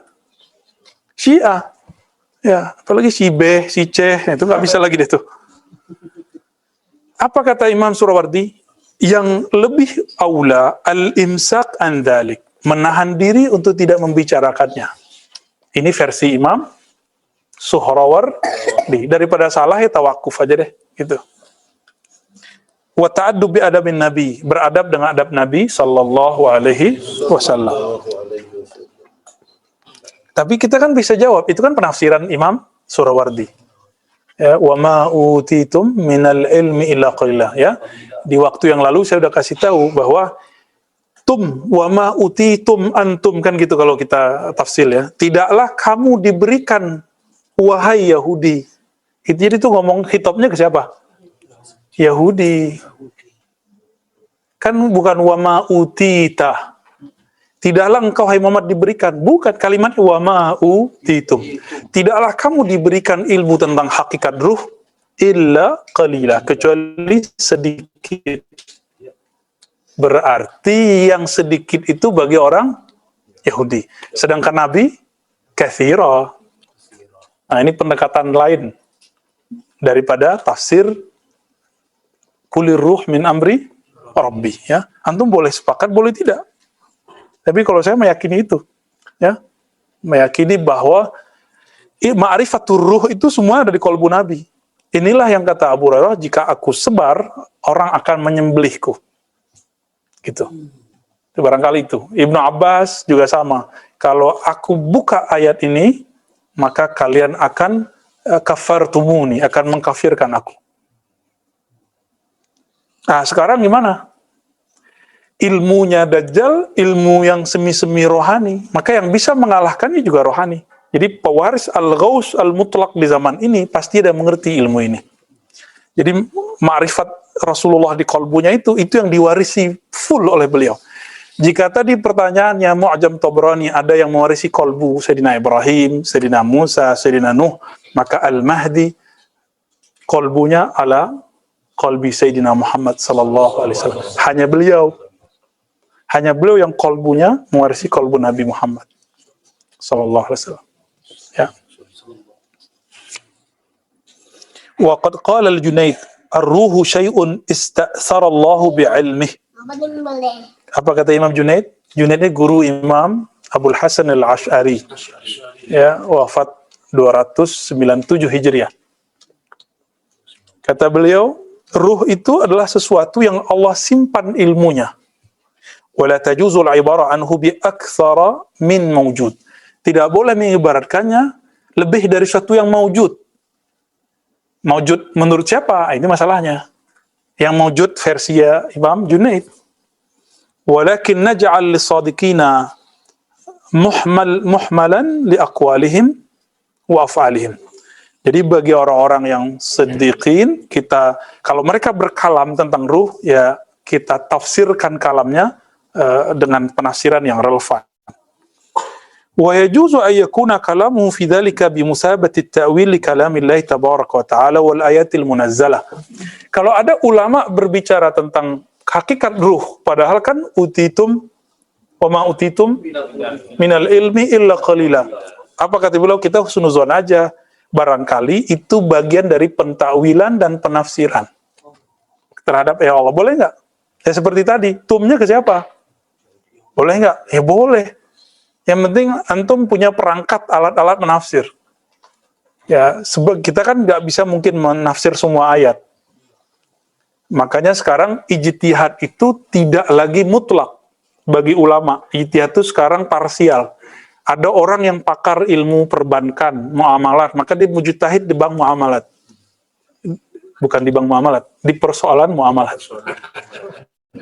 Syiah. Ya, apalagi si B, si C, itu nggak bisa lagi deh tuh. Apa kata Imam Surawardi? Yang lebih aula al-imsak an dzalik, menahan diri untuk tidak membicarakannya. Ini versi Imam Suhrawardi. Daripada salah ya tawakuf aja deh, gitu. Wa ta'addub bi adabin Nabi, beradab dengan adab Nabi sallallahu alaihi wasallam. Tapi kita kan bisa jawab, itu kan penafsiran Imam Surawardi. Ya, wa ma utitum minal ilmi illa qalila, ya. Di waktu yang lalu saya sudah kasih tahu bahwa wa ma utitum antum, kan gitu kalau kita tafsir ya. Tidaklah kamu diberikan wahai Yahudi. Jadi itu ngomong khitabnya ke siapa? Yahudi. Kan bukan wa ma utita. Tidaklah engkau hai Muhammad diberikan, bukan kalimatnya wa ma utitum. Tidaklah kamu diberikan ilmu tentang hakikat ruh illa qalila, kecuali sedikit. Berarti yang sedikit itu bagi orang Yahudi. Sedangkan Nabi katsira. Nah, ini pendekatan lain daripada tafsir kulir ruh min amri rabbi, ya. Antum boleh sepakat, boleh tidak. Tapi kalau saya meyakini itu, ya. Meyakini bahwa ma'rifatur ruh itu semua dari qalbu Nabi. Inilah yang kata Abu Hurairah, jika aku sebar, orang akan menyembelihku. Gitu. Itu barangkali itu. Ibnu Abbas juga sama. Kalau aku buka ayat ini, maka kalian akan kafartumuni, akan mengkafirkan aku. Nah, sekarang gimana? Ilmunya Dajjal, ilmu yang semi-semi rohani. Maka yang bisa mengalahkannya juga rohani. Jadi pewaris al-ghaus al-mutlaq di zaman ini pasti ada mengerti ilmu ini. Jadi ma'rifat Rasulullah di qalbunya itu yang diwarisi full oleh beliau. Jika tadi pertanyaannya Mu'jam Tabrani ada yang mewarisi qalbu Sayyidina Ibrahim, Sayyidina Musa, Sayyidina Nuh, maka Al-Mahdi qalbunya ala qalbi Sayyidina Muhammad sallallahu alaihi wasallam. Hanya beliau yang qalbunya mewarisi qalbu Nabi Muhammad sallallahu alaihi wasallam. Ya. Wa qad qala al-Junayd, ar-ruhu syai'un ista'thara Allah bi'ilmih. Apa kata Imam Junayd? Junayd ini guru Imam Abul Hasan al-Ash'ari. Ya, wafat 297 Hijriah. Kata beliau, ruh itu adalah sesuatu yang Allah simpan ilmunya. Wala tajuzul ibara anhu bi aktsara min mawjud. Tidak boleh mengibaratkannya lebih dari sesuatu yang maujud. Maujud menurut siapa? Ini masalahnya. Yang maujud versi Imam Junaid. Walakin naj'al lis-sadiqina muhmalan li aqwalihim wa af'alihim. Jadi bagi orang-orang yang siddiqin, kita kalau mereka berkalam tentang ruh, ya kita tafsirkan kalamnya dengan penafsiran yang relevan. Wa yajuzu an yakuna kalamuhu fi dzalika bi musabati at-ta'wil li kalamillahi tabaraka wa ta'ala wal ayatil munazzalah. Kalau ada ulama berbicara tentang hakikat ruh, padahal kan utitum Wa ma utitum minal ilmi illa qalila. Apa kata beliau? Kita husnuzon aja. Barangkali itu bagian dari pentakwilan dan penafsiran terhadap ya Allah. Boleh nggak? Ya seperti tadi, tumnya ke siapa? Boleh nggak? Ya boleh. Yang penting antum punya perangkat alat-alat menafsir. Ya, kita kan nggak bisa mungkin menafsir semua ayat. Makanya sekarang ijtihad itu tidak lagi mutlak bagi ulama. Ijtihad itu sekarang parsial. Ada orang yang pakar ilmu perbankan, muamalat, maka dia mujtahid di bank muamalat. Bukan di bank muamalat, di persoalan muamalat.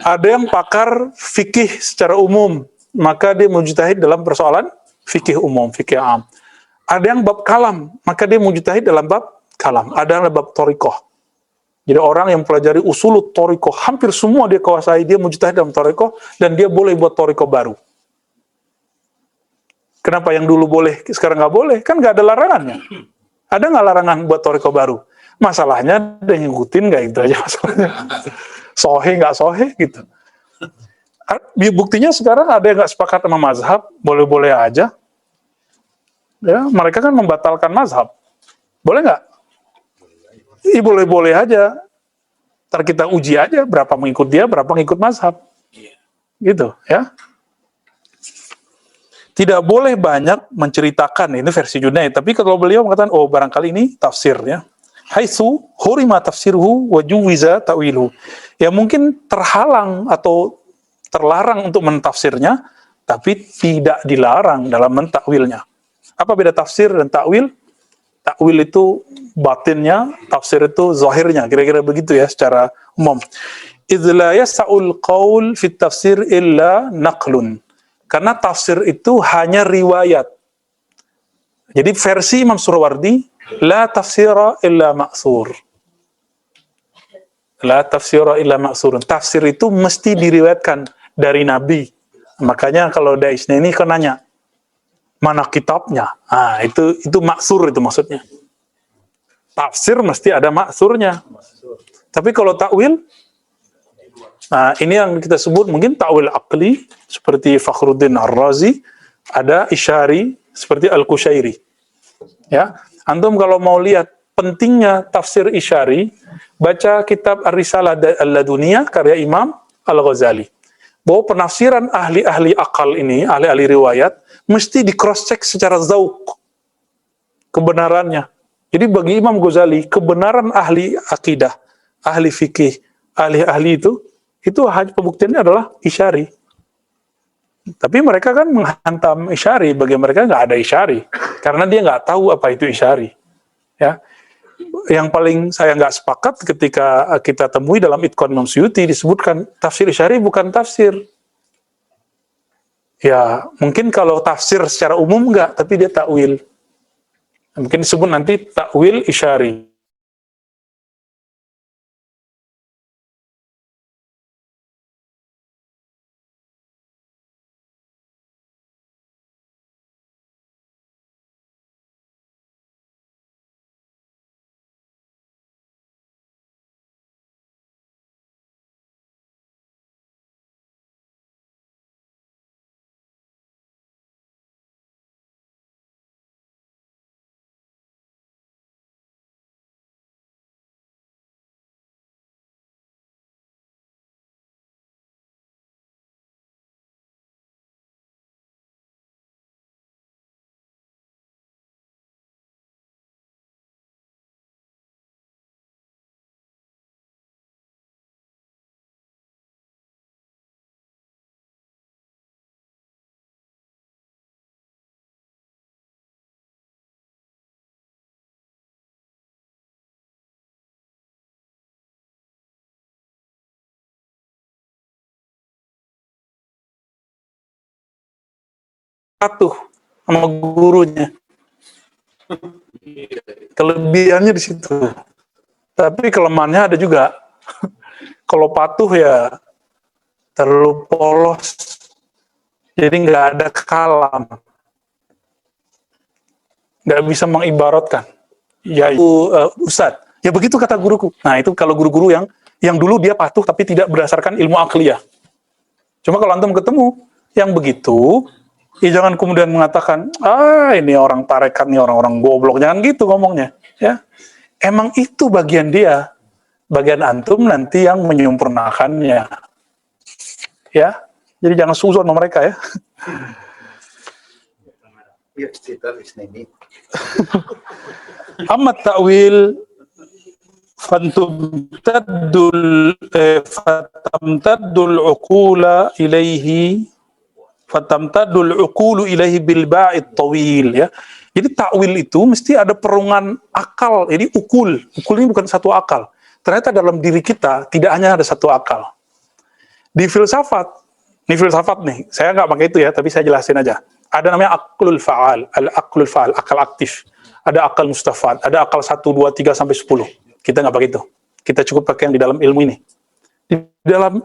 Ada yang pakar fikih secara umum, maka dia mujtahid dalam persoalan fikih umum, fikih am. Ada yang bab kalam, maka dia mujtahid dalam bab kalam. Ada yang bab thariqah. Jadi orang yang pelajari usulut thariqah, hampir semua dia kuasai, dia mujtahid dalam thariqah, dan dia boleh buat thariqah baru. Kenapa yang dulu boleh, sekarang nggak boleh? Kan nggak ada larangannya. Ada nggak larangan buat thariqah baru? Masalahnya ada yang ngikutin nggak, itu aja masalahnya. Sohe nggak sohe gitu. Buktinya sekarang ada yang nggak sepakat sama mazhab, boleh-boleh aja. Ya, mereka kan membatalkan mazhab. Boleh nggak? Boleh-boleh aja. Ntar kita uji aja berapa mengikut dia, berapa mengikut mazhab. Gitu, ya. Tidak boleh banyak menceritakan, ini versi Junaid. Tapi kalau beliau mengatakan, oh barangkali ini tafsirnya. Haitsu hurima tafsirhu wa juwiza ta'wiluhu. Ya mungkin terhalang atau terlarang untuk mentafsirnya, tapi tidak dilarang dalam mentakwilnya. Apa beda tafsir dan takwil? Takwil itu batinnya, tafsir itu zahirnya. Kira-kira begitu ya secara umum. Idz la yas'ul qaul fit tafsir illa naqlun. Karena tafsir itu hanya riwayat. Jadi versi Imam Surawardi, la tafsira illa ma'sur. La tafsira illa ma'surun. Tafsir itu mesti diriwayatkan dari Nabi. Makanya kalau Daisnya ini kan nanya, mana kitabnya? Ah, itu maksur itu maksudnya. Tafsir mesti ada maksurnya. Tapi kalau takwil, nah ini yang kita sebut mungkin takwil aqli seperti Fakhruddin Ar-Razi, ada isyari seperti Al-Qushairi. Ya, antum kalau mau lihat pentingnya tafsir isyari, baca kitab Ar-Risalah Al-Laduniyah karya Imam Al-Ghazali. Bahwa penafsiran ahli-ahli akal ini, ahli-ahli riwayat, mesti di cross-check secara zauq kebenarannya. Jadi bagi Imam Ghazali, kebenaran ahli akidah, ahli fikih, ahli-ahli itu hanya pembuktiannya adalah isyari. Tapi mereka kan menghantam isyari, bagi mereka nggak ada isyari, karena dia nggak tahu apa itu isyari. Ya. Yang paling saya nggak sepakat ketika kita temui dalam Itqan Imam Suyuti disebutkan tafsir isyari bukan tafsir. Ya, mungkin kalau tafsir secara umum nggak, tapi dia takwil. Mungkin disebut nanti takwil isyari. Patuh sama gurunya. Kelebihannya di situ. Tapi kelemahannya ada juga. Kalau patuh ya terlalu polos. Jadi nggak ada kalam. Nggak bisa mengibaratkan. Ya itu Ustadz. Ya begitu kata guruku. Nah itu kalau guru-guru yang dulu dia patuh tapi tidak berdasarkan ilmu akliyah. Cuma kalau antum ketemu, yang begitu, ya jangan kemudian mengatakan, ini orang tarekat, ini orang-orang goblok. Jangan gitu ngomongnya. Ya, emang itu bagian dia. Bagian antum nanti yang menyempurnakannya. Ya, jadi jangan suzon sama mereka ya. Amma ta'wil fatamtaddul uqula ilaihi bil ba'id tawil ya. Jadi takwil itu mesti ada perungan akal. Jadi ukul ini bukan satu akal. Ternyata dalam diri kita tidak hanya ada satu akal. Di filsafat, nih, saya nggak pakai itu ya, tapi saya jelasin aja. Ada namanya aklul fa'al, al-aklul fa'al, akal aktif. Ada akal mustafad, ada akal 1, 2, 3, sampai 10. Kita nggak pakai itu. Kita cukup pakai yang di dalam ilmu ini. Di dalam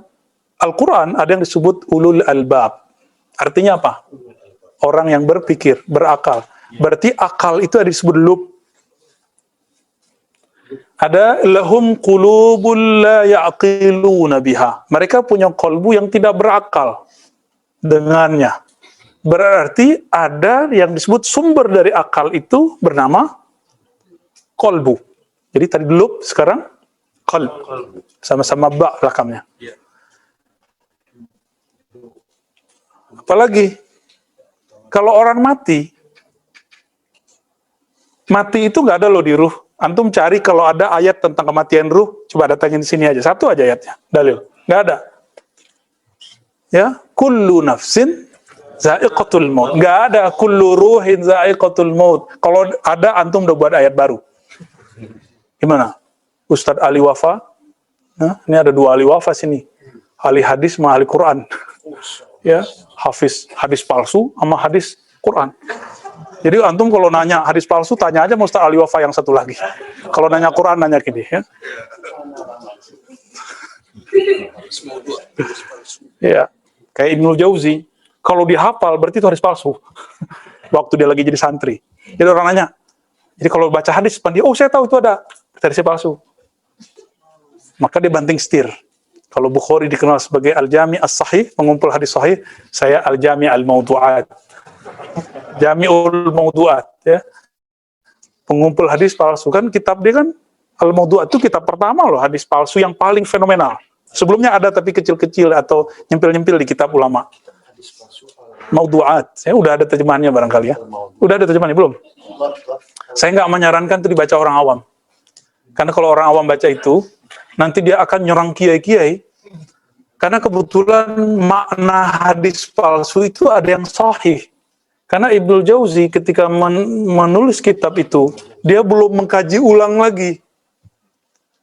Al-Quran ada yang disebut ulul albab. Artinya apa? Orang yang berpikir, berakal. Berarti akal itu ada disebut lub. Ada lahum qulubul la ya'qiluna biha. Mereka punya kolbu yang tidak berakal dengannya. Berarti ada yang disebut sumber dari akal itu bernama kolbu. Jadi tadi lub, sekarang qalb. Sama-sama ba belakangnya. Apalagi kalau orang mati itu nggak ada loh di ruh. Antum cari kalau ada ayat tentang kematian ruh, coba datangin sini aja. Satu aja ayatnya, dalil. Nggak ada. Ya, kullu nafsin za'iqatul maut. Nggak ada kullu ruhin za'iqatul maut. Kalau ada, antum udah buat ayat baru. Gimana? Ustadz Ali Wafa? Nah, ini ada 2 Ali Wafa sini. Ahli hadis sama ahli Quran. Ya, hafiz hadis palsu sama hadis Quran. Jadi antum kalau nanya hadis palsu, tanya aja Ustaz Ali Wafa yang satu lagi. Kalau nanya Quran, nanya gini ya. Ya, kayak Ibnul Jauzi, kalau dihafal berarti itu hadis palsu. Waktu dia lagi jadi santri. Jadi orang nanya, jadi kalau baca hadis depan dia, oh saya tahu itu ada hadis palsu. Maka dia banting setir. Kalau Bukhari dikenal sebagai Al-Jami' As-Sahih, pengumpul hadis sahih, saya Al-Jami' Al-Mawdu'at. Jami'ul Mawdu'at ya. Pengumpul hadis palsu, kan kitab dia kan Al-Mawdu'at itu kitab pertama loh hadis palsu yang paling fenomenal. Sebelumnya ada tapi kecil-kecil atau nyempil-nyempil di kitab ulama. Mawdu'at. Saya udah ada terjemahannya barangkali ya. Udah ada terjemahannya belum? Saya nggak menyarankan itu dibaca orang awam. Karena kalau orang awam baca itu, nanti dia akan nyerang kiai-kiai. Karena kebetulan makna hadis palsu itu ada yang sahih. Karena Ibnul Jauzi ketika menulis kitab itu, dia belum mengkaji ulang lagi.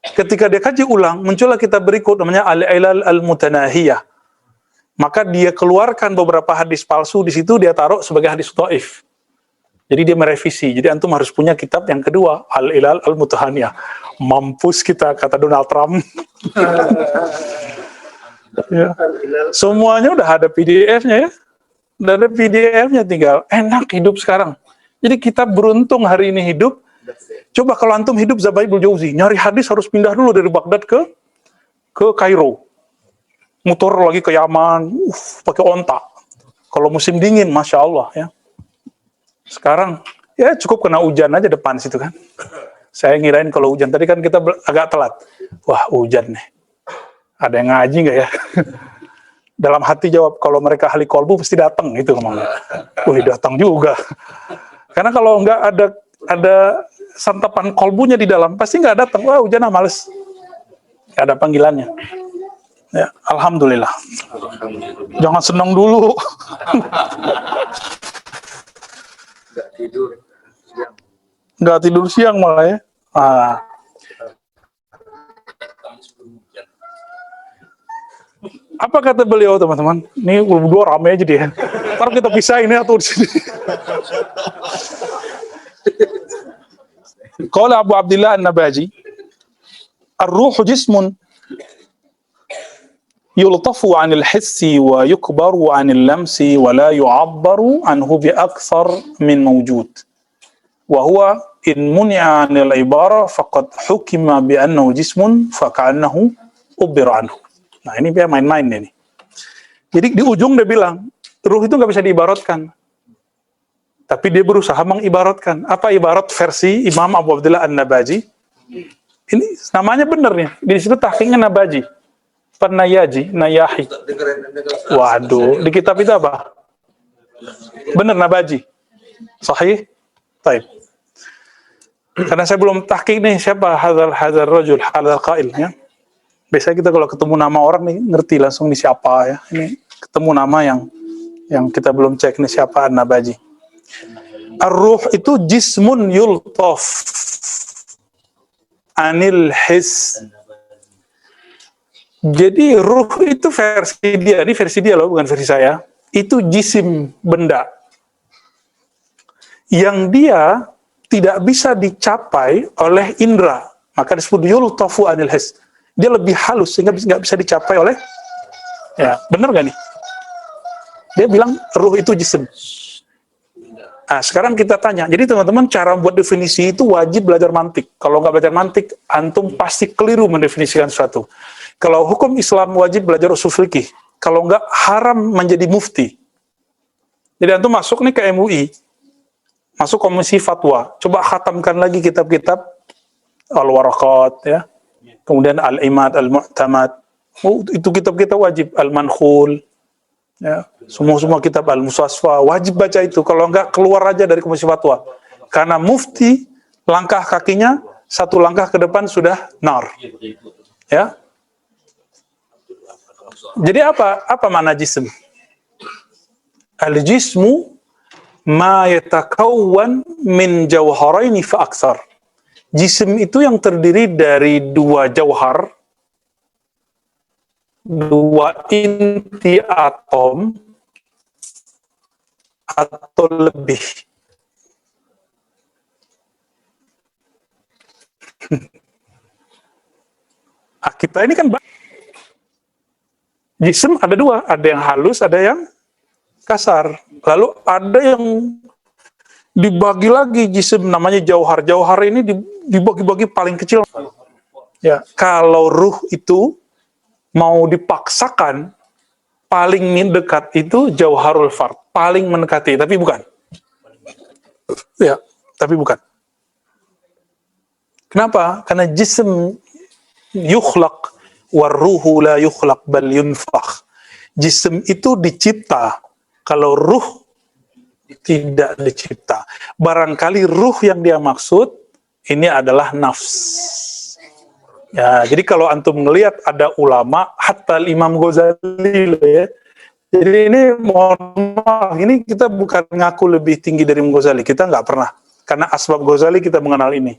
Ketika dia kaji ulang, muncullah kitab berikut namanya Al-Ilal Al-Mutanahiyah. Maka dia keluarkan beberapa hadis palsu, di situ dia taruh sebagai hadis dhaif. Jadi dia merevisi. Jadi antum harus punya kitab yang kedua, Al-Ilal Al-Mutanahiyah. Mampus kita, kata Donald Trump. Ya. Semuanya udah ada PDF-nya ya. Udah ada PDF-nya, tinggal enak hidup sekarang. Jadi kita beruntung hari ini hidup. Coba kalau antum hidup zaman Ibnu Jauzi, nyari hadis harus pindah dulu dari Baghdad ke Kairo. Motor lagi ke Yaman, pakai onta. Kalau musim dingin, Masya Allah ya. Sekarang ya cukup kena hujan aja depan situ kan. Saya ngirain kalau hujan, tadi kan kita agak telat. Wah hujan nih. Ada yang ngaji nggak ya? Dalam hati jawab, kalau mereka ahli kolbu pasti datang gitu ngomongnya. Wih datang juga. Karena kalau nggak ada santapan kolbunya di dalam, pasti nggak datang. Wah hujan males. Nggak ada panggilannya. Ya, alhamdulillah. Jangan senang dulu. Nggak tidur siang malah ya. Apa kata beliau teman-teman? Ini berdua rame aja dia. Ntar kita pisah ini atau di sini. Qala Abu Abdillah An-Nabaji, ar-ruhu jismun yultafu 'anil hissi wa yukbaru 'anil lamsi wa la yu'abbaru anhu bi akthar min mawjud. Wa huwa in muni'a 'anil ibara faqad hukima bi annahu jismun fa ka'annahu ubira anhu. Nah ini dia main-main ini. Jadi di ujung dia bilang, ruh itu nggak bisa diibaratkan. Tapi dia berusaha mengibaratkan. Apa ibarat versi Imam Abu Abdullah An-Nabaji? Ini namanya benar nih. Di situ tahqiqnya Nabaji. Nayaji, Nayahi. Waduh, di kitab itu apa? Benar Nabaji. Sahih? Baik. Karena saya belum tahqiq nih siapa hadzal rajul, hadzal qail ya. Biasanya kita kalau ketemu nama orang nih ngerti langsung nih siapa ya. Ini ketemu nama yang kita belum cek nih siapa An-Nabaji. Ar-ruh itu jismun yultaf anil his. Jadi ruh itu versi dia, ini versi dia loh, bukan versi saya. Itu jisim, benda. Yang dia tidak bisa dicapai oleh indera. Maka disebut yultafu anil his. Dia lebih halus sehingga nggak bisa dicapai oleh, ya benar nggak nih? Dia bilang ruh itu jisim. Nah, sekarang kita tanya, jadi teman-teman cara buat definisi itu wajib belajar mantik. Kalau nggak belajar mantik, antum pasti keliru mendefinisikan sesuatu. Kalau hukum Islam wajib belajar usul fikih. Kalau nggak haram menjadi mufti. Jadi antum masuk nih ke MUI, masuk komisi fatwa, coba khatamkan lagi kitab-kitab Al-Waraqat, ya. Kemudian Al-Imad, Al-Mu'tamad. Oh, itu kitab-kitab wajib, Al-Mankhul. Ya, semua kitab Al-Musasfa wajib baca itu. Kalau enggak keluar aja dari komisi fatwa. Karena mufti langkah kakinya satu langkah ke depan sudah nar. Ya. Jadi apa makna jism? Al-jismu ma yatakawwan min jawharaini fa aktsar. Jism itu yang terdiri dari dua jauhar, dua inti atom atau lebih. Kita ini kan jism ada dua, ada yang halus, ada yang kasar. Lalu ada yang dibagi lagi jism namanya jauhar. Jauhar ini dibagi-bagi paling kecil. Ya, kalau ruh itu mau dipaksakan paling dekat itu jauharul fard, paling mendekati, tapi bukan. Ya, tapi bukan. Kenapa? Karena jism yukhlaq warruhu la yukhlaq bal yunfakh. Jism itu dicipta, kalau ruh tidak dicipta. Barangkali ruh yang dia maksud ini adalah nafs. Ya, jadi kalau antum melihat ada ulama, hatta Imam Ghazali loh ya. Jadi ini mohon maaf, ini kita bukan ngaku lebih tinggi dari Imam Ghazali, kita nggak pernah. Karena asbab Ghazali kita mengenal ini.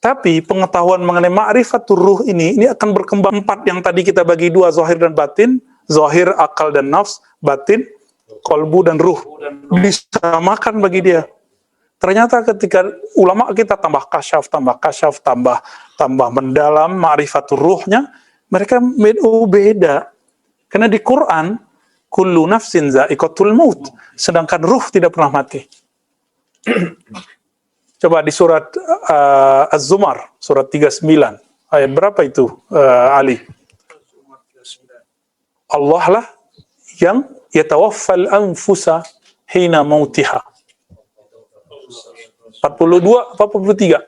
Tapi pengetahuan mengenai ma'rifatul ruh ini akan berkembang 4 yang tadi kita bagi 2, zahir dan batin, zahir, akal dan nafs, batin, kolbu dan ruh. Disamakan bagi dia. Ternyata ketika ulama kita tambah kasyaf, tambah mendalam ma'rifatul ruhnya, mereka beda. Karena di Quran, kullu nafsin za'iqatul maut, sedangkan ruh tidak pernah mati. Coba di surat Az-Zumar, surat 39, ayat berapa itu, Ali? Allah lah yang yatawaffal anfusa hina mautiha. 42 apa 43?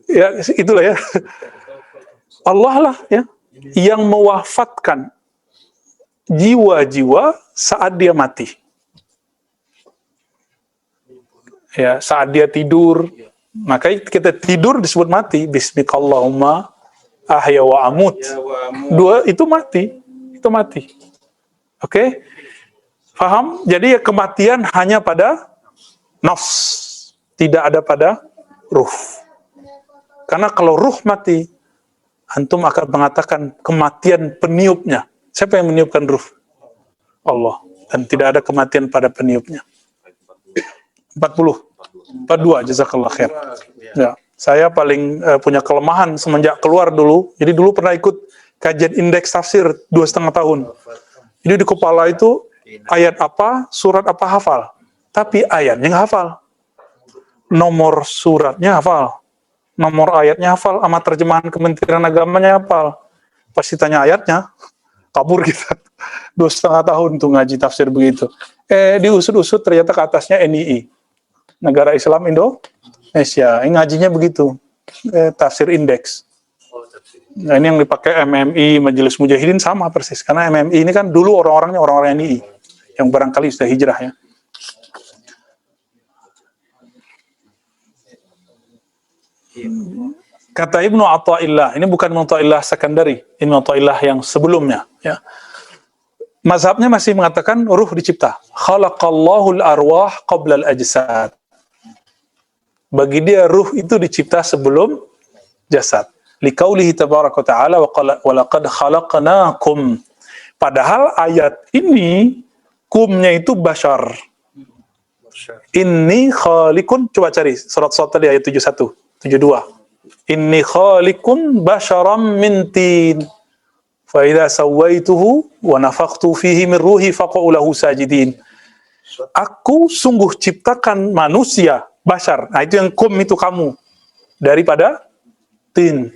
Ya, itulah ya. Allah lah ya yang mewafatkan jiwa-jiwa saat dia mati. Ya, saat dia tidur. Makanya kita tidur disebut mati. Bismikallahumma ahya wa amut. Dua itu mati. Itu mati. Oke? Paham? Jadi ya kematian hanya pada nafs, tidak ada pada ruh. Karena kalau ruh mati, antum akan mengatakan kematian peniupnya. Siapa yang meniupkan ruh? Allah. Dan tidak ada kematian pada peniupnya. 42, jazakallah khair. Ya, saya paling punya kelemahan semenjak keluar dulu. Jadi dulu pernah ikut kajian indeks tafsir 2,5 tahun. Jadi di kepala itu ayat apa, surat apa hafal. Tapi ayatnya nggak hafal. Nomor suratnya hafal. Nomor ayatnya hafal, sama terjemahan Kementerian Agamanya hafal. Pas ditanya ayatnya, kabur kita. 2,5 tahun tuh ngaji tafsir begitu. Diusut-usut ternyata ke atasnya NII, Negara Islam Indonesia. Ngajinya begitu, tafsir indeks. Oh, tafsir. Nah, ini yang dipakai MMI, Majelis Mujahidin sama persis. Karena MMI ini kan dulu orang-orangnya orang-orang NII yang barangkali sudah hijrah ya. Kata Ibnu Athaillah, ini bukan Ibnu Athaillah sekandari, Ibnu Athaillah yang sebelumnya ya. Mazhabnya masih mengatakan ruh dicipta. Khalaqallahul arwah qabla al-ajsad. Bagi dia ruh itu dicipta sebelum jasad. Liqaulihi tabaraka wa ta'ala wa laqad khalaqnakum. Padahal ayat ini kumnya itu bashar. Inni khaliqun, coba cari surat tadi ayat 71, 72. Inni khaliqun basharam min tin. Fa idza sawaituhu wa nafakhtu fihi min ruhi faqa'u lahu sajidin. Aku sungguh ciptakan manusia, bashar. Nah, itu yang kum itu kamu daripada tin.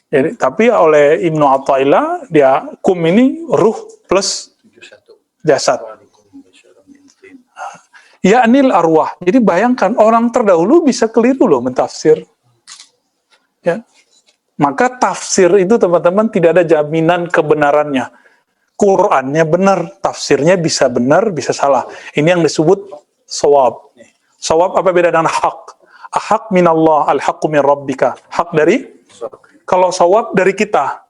Jadi, tapi oleh Ibnu Athaillah dia kum ini ruh plus jasad. Ya'nil arwah. Jadi bayangkan orang terdahulu bisa keliru loh mentafsir. Ya. Maka tafsir itu teman-teman tidak ada jaminan kebenarannya. Qurannya benar, tafsirnya bisa benar, bisa salah. Ini yang disebut shawab. Shawab apa beda dengan hak? Hak minallah, al-haqqu min rabbika. Hak dari? Kalau shawab dari kita.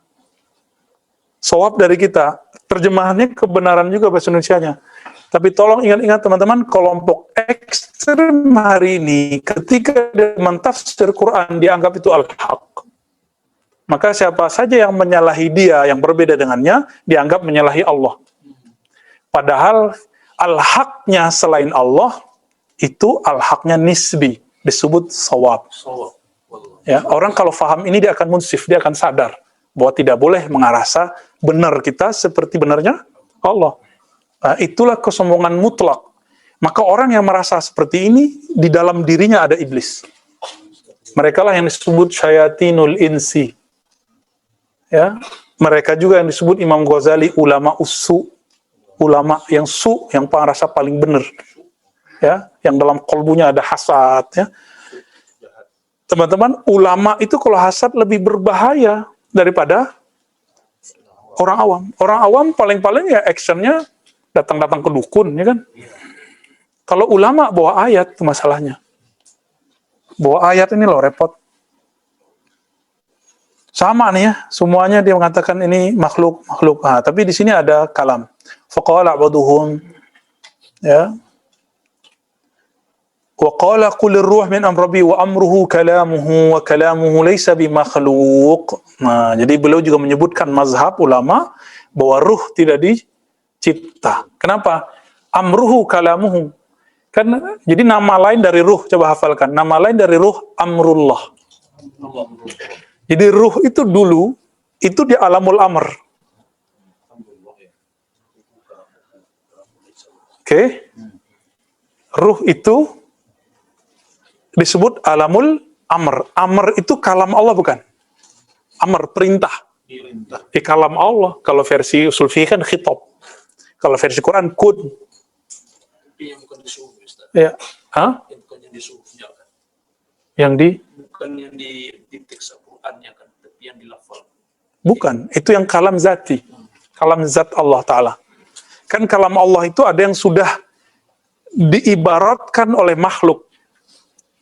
Shawab dari kita. Terjemahannya kebenaran juga bahasa Indonesianya. Tapi tolong ingat-ingat teman-teman, kelompok ekstrem hari ini ketika mentafsir Quran dianggap itu al-haq. Maka siapa saja yang menyalahi dia, yang berbeda dengannya, dianggap menyalahi Allah. Padahal al-haqnya selain Allah, itu al-haqnya nisbi, disebut shawab. Ya, orang kalau faham ini dia akan munsif, dia akan sadar bahwa tidak boleh mengarasa benar kita seperti benarnya Allah. Nah, itulah kesombongan mutlak. Maka orang yang merasa seperti ini, di dalam dirinya ada iblis. Mereka lah yang disebut syayatinul insi. Ya, mereka juga yang disebut Imam Ghazali ulama usu, ulama yang yang merasa paling benar. Ya, yang dalam kolbunya ada hasad. Ya. Teman-teman, ulama itu kalau hasad lebih berbahaya daripada orang awam. Orang awam paling-paling ya actionnya datang-datang ke dukun, ya kan? Kalau ulama bawa ayat, itu masalahnya. Bawa ayat ini loh, repot. Sama nih ya, semuanya dia mengatakan ini makhluk. Ah, tapi di sini ada kalam. Faqala ba'duhum, ya. Wa qala qulir ruh min amri wa amruhu kalamuhu wa kalamuhu laysa bimakhluq. Nah, jadi beliau juga menyebutkan mazhab ulama bahwa ruh tidak dicipta. Kenapa? Amruhu kalamuhu. Karena jadi nama lain dari ruh, coba hafalkan. Nama lain dari ruh amrullah. Jadi ruh itu dulu itu di alamul amr. Oke. Ruh itu disebut alamul amr. Amr itu kalam Allah bukan? Amr perintah. Di kalam Allah. Kalau versi usul fikih kan khitab. Kalau versi Quran kun. Yang bukan disuruh, Ustaz. Ya. Hah? Yang bukan yang disuruhnya kan. Yang di? Bukan yang di teks Al-Qur'annya kan, tapi yang di lafal. Bukan. Itu yang kalam zati. Kalam zat Allah Ta'ala. Kan kalam Allah itu ada yang sudah diibaratkan oleh makhluk.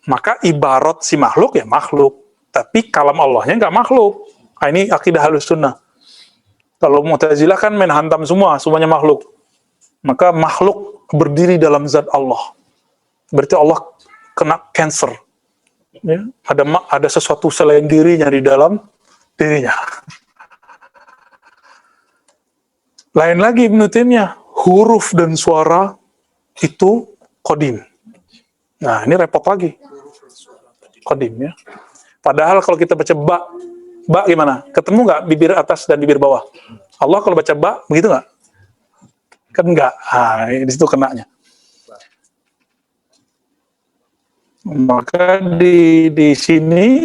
Maka ibarat si makhluk ya makhluk. Tapi kalam Allahnya nggak makhluk. Nah, ini akidah Ahlus Sunnah. Kalau Mu'tazilah kan main hantam semuanya makhluk. Maka makhluk berdiri dalam zat Allah. Berarti Allah kena cancer. Ya, ada sesuatu selain dirinya di dalam dirinya. Lain lagi Ibnu Taimiyah, huruf dan suara itu qadim. Nah, ini repot lagi. Qadim ya. Padahal kalau kita baca ba gimana? Ketemu nggak bibir atas dan bibir bawah? Allah kalau baca ba, begitu nggak? Kan nggak. Ah, di situ kenanya. Maka di sini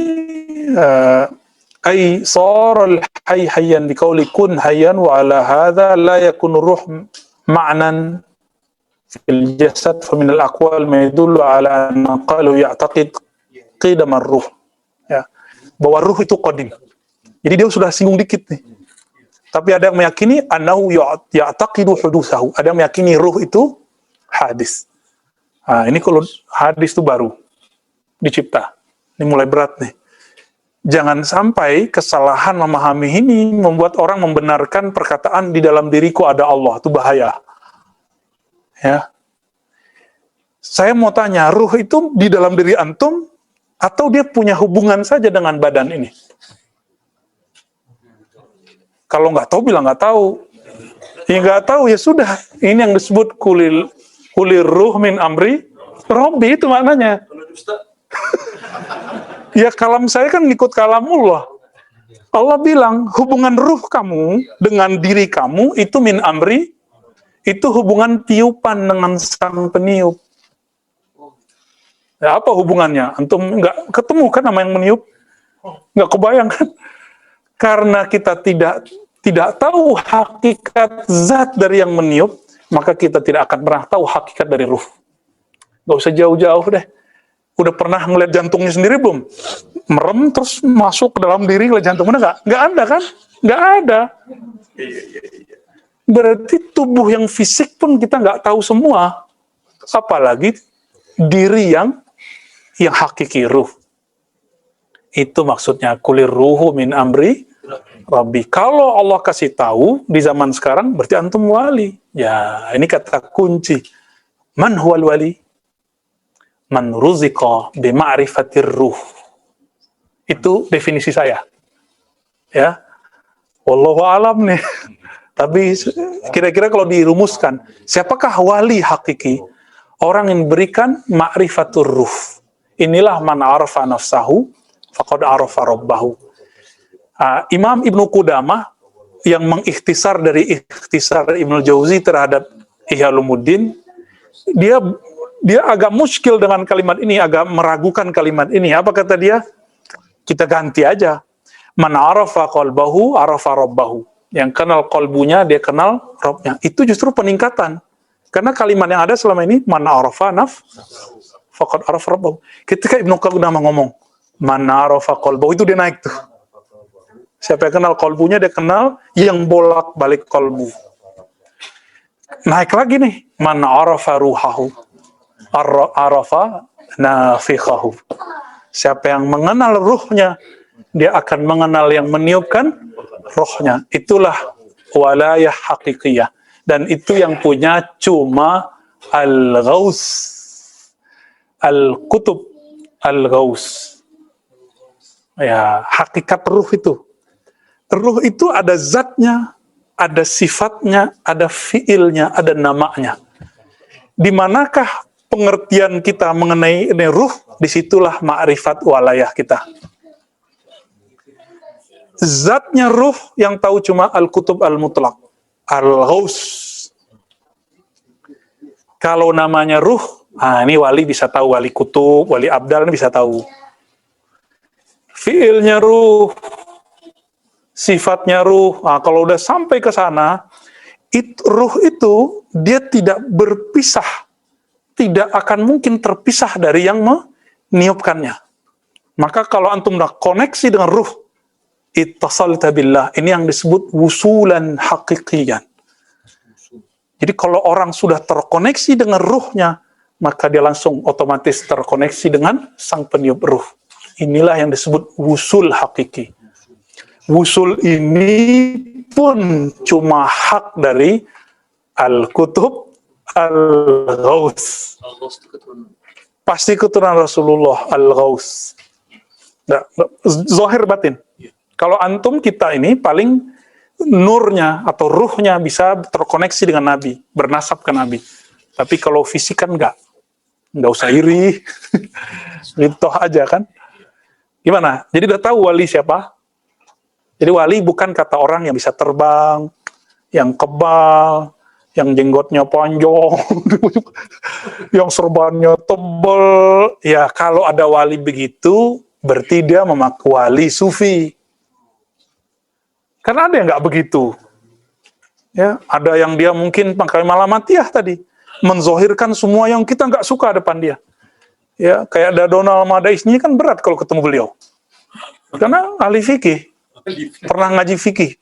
ay saral hayy hayyan biqauli kun hayyan wa ala hadha la yakun ruh ma'nan fil jasad fa min al aqwal ma yadullu ala anna qalu ya'taqid qidam ar-ruh, ya, bahwa ruh itu qadim. Jadi dia sudah singgung dikit nih. Tapi ada yang meyakini annahu ya'taqidu hudutsahu, ada yang meyakini ruh itu hadis. Nah, ini kalau hadis itu baru dicipta. Ini mulai berat nih. Jangan sampai kesalahan memahami ini membuat orang membenarkan perkataan di dalam diriku ada Allah. Itu bahaya. Ya. Saya mau tanya, ruh itu di dalam diri antum atau dia punya hubungan saja dengan badan ini? Kalau nggak tahu, bilang nggak tahu. Ya nggak tahu, ya sudah. Ini yang disebut kulir ruh min amri Rabbi, itu maknanya. Ya kalam saya kan ngikut kalamullah. Allah bilang, hubungan ruh kamu dengan diri kamu itu min amri, itu hubungan tiupan dengan sang peniup. Ya, apa hubungannya? Antum nggak ketemu kan sama yang meniup? Nggak kebayang kan? Karena kita tidak tahu hakikat zat dari yang meniup, maka kita tidak akan pernah tahu hakikat dari ruh. Nggak usah jauh-jauh deh. Udah pernah ngeliat jantungnya sendiri belum? Merem terus masuk ke dalam diri ngeliat jantungnya nggak? Nggak ada kan? Nggak ada. Berarti tubuh yang fisik pun kita nggak tahu semua. Apalagi diri yang hakiki ruh. Itu maksudnya kulir ruhu min amri Rabbi. Kalau Allah kasih tahu di zaman sekarang, berarti antum wali. Ya, ini kata kunci. Man huwal wali? Man ruziqa bima'rifatir ruh. Itu definisi saya. Ya. Wallahu alam nih. Tapi kira-kira kalau dirumuskan, siapakah wali hakiki? Orang yang berikan ma'rifatur ruh. Inilah man arafa nafsahu faqad arafa rabbahu. Imam Ibnu Qudamah yang mengikhtisar dari ikhtisar Ibnu Jauzi terhadap Ihya Ulumuddin, dia agak muskil dengan kalimat ini, agak meragukan kalimat ini. Apa kata dia? Kita ganti aja. Man arafa qalbahu arafa rabbahu. Yang kenal qalbunya, dia kenal Rabbnya. Itu justru peningkatan. Karena kalimat yang ada selama ini, man arafa faqad arafa rabbahu. Ketika Ibnu Qudamah ngomong, man arafa qalbahu, itu dia naik tuh. Siapa yang kenal qalbunya, dia kenal yang bolak-balik qalbu. Naik lagi nih, man arafa ruhahu arafa nafikhahu. Siapa yang mengenal ruhnya, dia akan mengenal yang meniupkan rohnya. Itulah walayah hakikiyah. Dan itu yang punya cuma al-ghaus, al-kutub al-ghaus. Ya, hakikat ruh itu. Ruh itu ada zatnya, ada sifatnya, ada fiilnya, ada namanya. Di manakah pengertian kita mengenai ini ruh? Disitulah ma'rifat walayah kita. Zatnya ruh yang tahu cuma al-kutub al-mutlaq, al-ghaus. Kalau namanya ruh, ini wali bisa tahu, wali kutub, wali abdal ini bisa tahu. Fiilnya ruh, sifatnya ruh. Kalau udah sampai ke sana, ruh itu dia tidak berpisah, tidak akan mungkin terpisah dari yang meniupkannya. Maka kalau antum udah koneksi dengan ruh, ittasalta billah, ini yang disebut wusulan haqiqiyan. Jadi kalau orang sudah terkoneksi dengan ruhnya, maka dia langsung otomatis terkoneksi dengan sang peniup ruh. Inilah yang disebut wusul hakiki. Wusul ini pun cuma hak dari al-kutub al-ghaus. Pasti keturunan Rasulullah al-ghaus. Zahir batin. Kalau antum, kita ini paling nurnya atau ruhnya bisa terkoneksi dengan Nabi, bernasab ke Nabi. Tapi kalau fisik kan enggak usah iri. Itu aja kan. Gimana? Jadi udah tahu wali siapa? Jadi wali bukan kata orang yang bisa terbang, yang kebal, yang jenggotnya panjang, yang serbannya tebal. Ya, kalau ada wali begitu, berarti dia memakai wali sufi. Karena ada yang nggak begitu. Ya, ada yang dia mungkin pakai malamatiyah tadi, menzohirkan semua yang kita nggak suka depan dia. Ya, kayak ada Donald Madais ini kan berat kalau ketemu beliau. Karena ahli fikih, pernah ngaji fikih.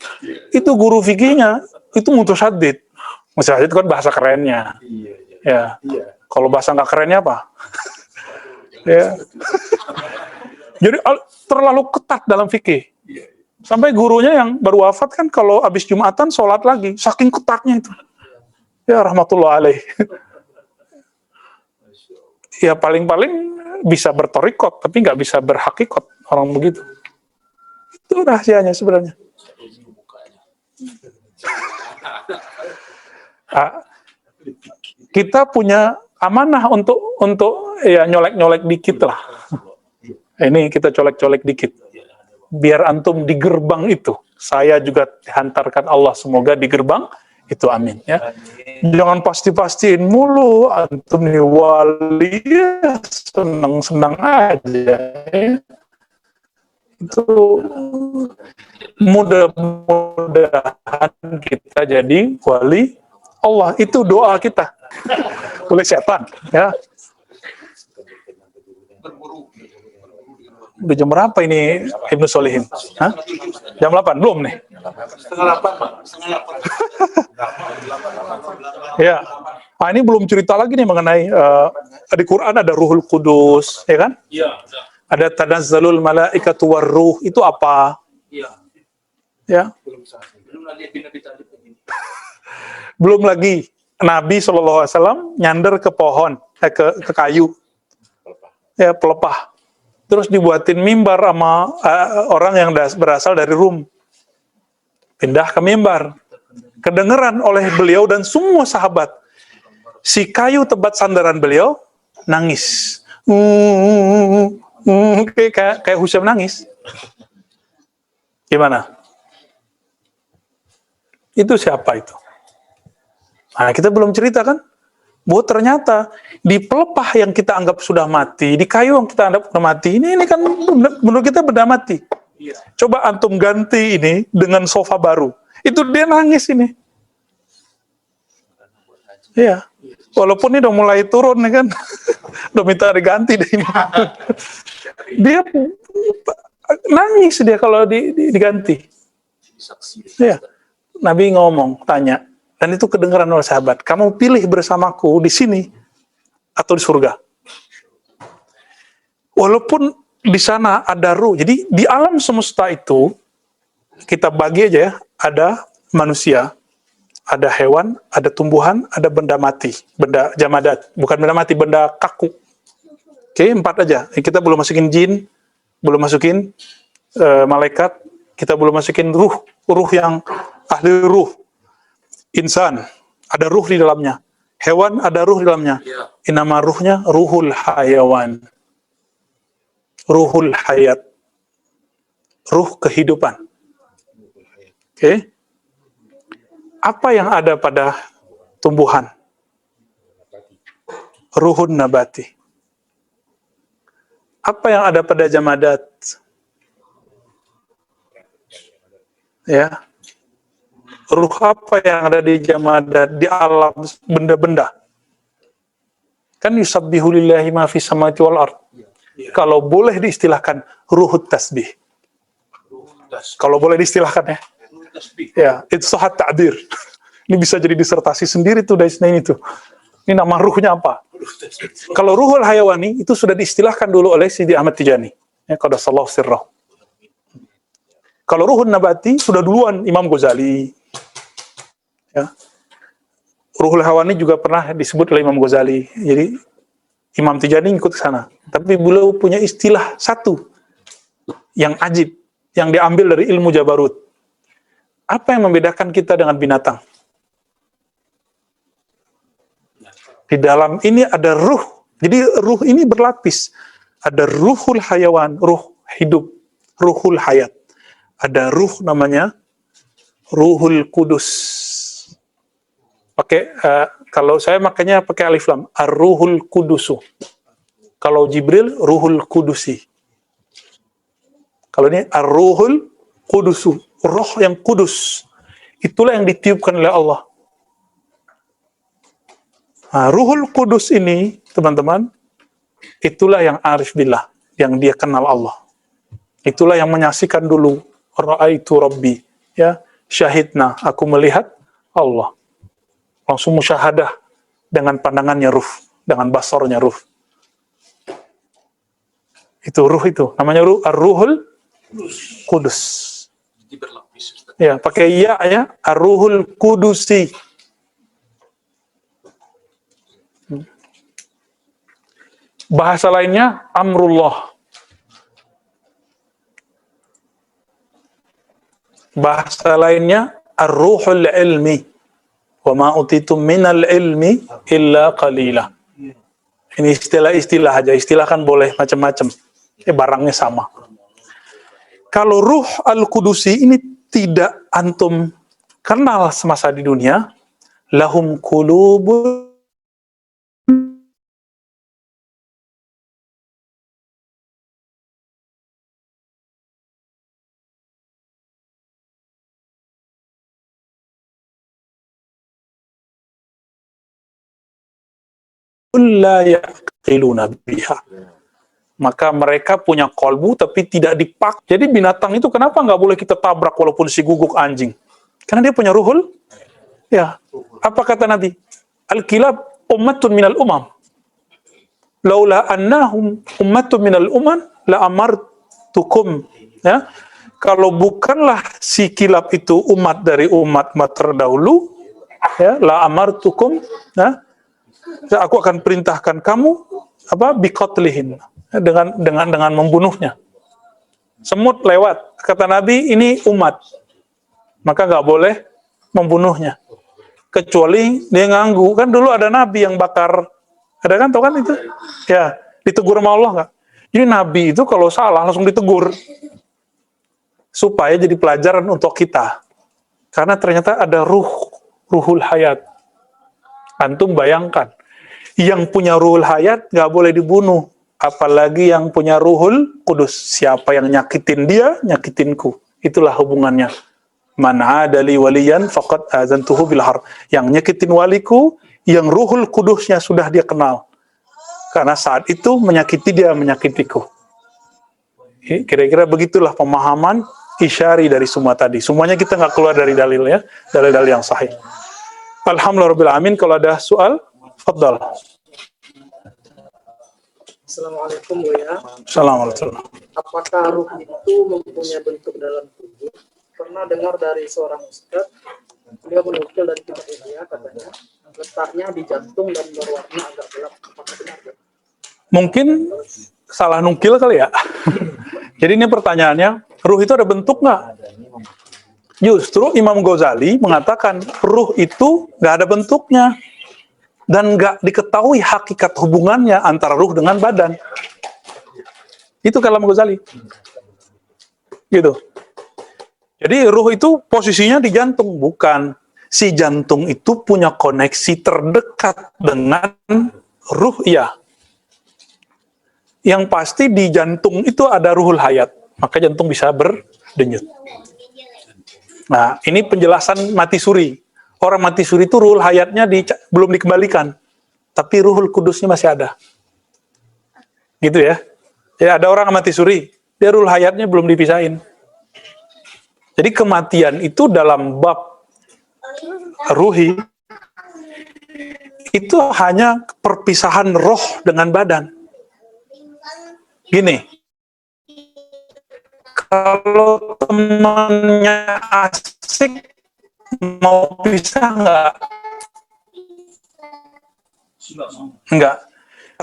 Itu guru fikihnya, itu mutasyadid. Mutasyadid kan bahasa kerennya. Ya, kalau bahasa nggak kerennya apa? Ya. Jadi terlalu ketat dalam fikih. Sampai gurunya yang baru wafat kan kalau habis Jumatan sholat lagi, saking ketatnya itu. Ya rahmatullah alaih. Ya paling-paling bisa bertorikot, tapi nggak bisa berhakikot orang begitu. Itu rahasianya sebenarnya. Kita punya amanah untuk ya nyolek-nyolek dikit lah. Ini kita colek-colek dikit. Biar antum di gerbang itu. Saya juga dihantarkan Allah, semoga di gerbang itu, amin ya. Jangan pasti-pastiin mulu antum nih wali, ya, senang-senang aja ya. Itu mudah-mudahan kita jadi wali Allah, itu doa kita. Oleh setan ya. Udah jam berapa ini Ibnu Solihin? Hah? Jam 8? Belum nih? Setengah 8, Pak. Setengah 8. Ya. Nah, ini belum cerita lagi nih mengenai di Quran ada Ruhul Kudus, ya kan? Iya. Ada Tanazzalul Malaikatu Warruh, itu apa? Iya. Ya. Belum lagi pindah-pindah begini. Belum lagi Nabi SAW nyander ke pohon, ke kayu, ya pelepah. Terus dibuatin mimbar sama orang yang berasal dari Rum. Pindah ke mimbar. Kedengeran oleh beliau dan semua sahabat. Si kayu tempat sandaran beliau nangis. Kayak Husain nangis. Gimana? Itu siapa itu? Nah, kita belum cerita kan? Bahwa ternyata di pelepah yang kita anggap sudah mati, di kayu yang kita anggap sudah mati, ini kan menurut kita benda mati. Iya. Coba antum ganti ini dengan sofa baru. Itu dia nangis ini. Iya. Walaupun ini udah mulai turun ya kan. Udah minta diganti deh ini. Dia nangis dia kalau diganti. Iya. Nabi ngomong, tanya. Dan itu kedengaran oleh sahabat. Kamu pilih bersamaku di sini atau di surga. Walaupun di sana ada ruh. Jadi di alam semesta itu kita bagi aja ya. Ada manusia, ada hewan, ada tumbuhan, ada benda mati, benda jamadat. Bukan benda mati, benda kaku. Oke, 4 aja. Kita belum masukin jin, belum masukin malaikat, kita belum masukin ruh yang ahli ruh. Insan, ada ruh di dalamnya. Hewan, ada ruh di dalamnya. Iya. Nama ruhnya ruhul hayawan. Ruhul hayat. Ruh kehidupan. Oke. Apa yang ada pada tumbuhan? Ruhun nabati. Apa yang ada pada jamadat? Ya. Ruh apa yang ada di jamadat, di alam benda-benda? Kan yusabbihu lillahi ma fis samawati wal ard. Kalau boleh diistilahkan ruhut tasbih. Kalau boleh diistilahkan ya. Ya, itu sahat ta'bir. Ini bisa jadi disertasi sendiri tuh dari ini tuh. Ini nama ruhnya apa? Kalau ruhul hayawani itu sudah diistilahkan dulu oleh Sidi Ahmad Tijani. Ya, qaddasallahu sirrah. Kalau ruhun nabati sudah duluan Imam Ghazali. Ya. Ruhul Hawani juga pernah disebut oleh Imam Ghazali. Jadi Imam Tijani ikut ke sana. Tapi beliau punya istilah satu yang ajib, yang diambil dari ilmu Jabarut. Apa yang membedakan kita dengan binatang? Di dalam ini ada ruh. Jadi ruh ini berlapis. Ada ruhul hayawan, ruh hidup, ruhul hayat. Ada ruh namanya ruhul kudus. Kalau saya makanya pakai alif lam, ar-ruhul kudusu. Kalau Jibril, ruhul kudusi. Kalau ini ar-ruhul kudusu, roh yang kudus. Itulah yang ditiupkan oleh Allah. Nah, Ruhul Kudus ini, teman-teman, itulah yang arif billah, yang dia kenal Allah. Itulah yang menyaksikan dulu, ra'aitu rabbi, ya, syahidna, aku melihat Allah. Langsung musyahadah dengan pandangannya ruh, dengan basarnya ruh. Itu ruh itu, namanya ruh, ar-ruhul kudus. Jadi berlapis, Ustaz. Ya, pakai ya, ar-ruhul kudusi. Bahasa lainnya amrullah. Bahasa lainnya ar-ruhul ilmi. Wa ma utitum minal ilmi illa qalila. Ini istilah-istilah aja. Istilah kan boleh macam-macam. Barangnya sama. Kalau ruh al-kudusi ini tidak antum kenal semasa di dunia, lahum qulubun la yaqiluna biha. Maka mereka punya kolbu tapi tidak dipak. Jadi binatang itu kenapa nggak boleh kita tabrak walaupun si guguk anjing? Karena dia punya ruhul. Ya. Apa kata Nabi? Al-kilab ummatun minal umam. Laula annahum ummatun minal umam la amartukum. Ya. Kalau bukanlah si kilab itu umat dari umat terdahulu, ya, la amartukum, ya, aku akan perintahkan kamu biqatlihim, dengan membunuhnya. Semut lewat, kata Nabi, ini umat, maka nggak boleh membunuhnya, kecuali dia nganggu. Kan dulu ada Nabi yang bakar, ada kan, tau kan itu? Ya, ditegur sama Allah nggak? Jadi Nabi itu kalau salah langsung ditegur, supaya jadi pelajaran untuk kita. Karena ternyata ada ruhul hayat. Antum bayangkan, yang punya ruhul hayat nggak boleh dibunuh, apalagi yang punya ruhul kudus. Siapa yang nyakitin dia, nyakitinku. Itulah hubungannya. Man adali waliyan faqad azantuhu bil har. Yang nyakitin waliku, yang ruhul kudusnya sudah dia kenal. Karena saat itu menyakiti dia, menyakitiku. Kira-kira begitulah pemahaman isyari dari semua tadi. Semuanya kita nggak keluar dari dalil, ya, dalil-dalil yang sahih. Alhamdulillahirrahmanirrahim. Kalau ada soal, fadal. Assalamualaikum Buya. Assalamualaikum. Apakah ruh itu mempunyai bentuk dalam tubuh? Pernah dengar dari seorang ustaz, beliau menukil dari kitab Ihya, katanya letaknya di jantung dan berwarna agak gelap. Apakah benar? Mungkin salah nukil kali ya. Jadi ini pertanyaannya, ruh itu ada bentuk nggak? Justru Imam Ghazali mengatakan ruh itu nggak ada bentuknya dan nggak diketahui hakikat hubungannya antara ruh dengan badan. Itu kalam Ghazali. Gitu. Jadi ruh itu posisinya di jantung, bukan. Si jantung itu punya koneksi terdekat dengan ruh, iya. Yang pasti di jantung itu ada ruhul hayat, maka jantung bisa berdenyut. Nah, ini penjelasan mati suri. Orang mati suri itu ruhul hayatnya belum dikembalikan, tapi ruhul kudusnya masih ada. Gitu ya. Ya, ada orang mati suri, dia ruhul hayatnya belum dipisahin. Jadi kematian itu dalam bab ruhi, itu hanya perpisahan roh dengan badan. Gini, kalau temannya asik, mau pisah nggak? Enggak.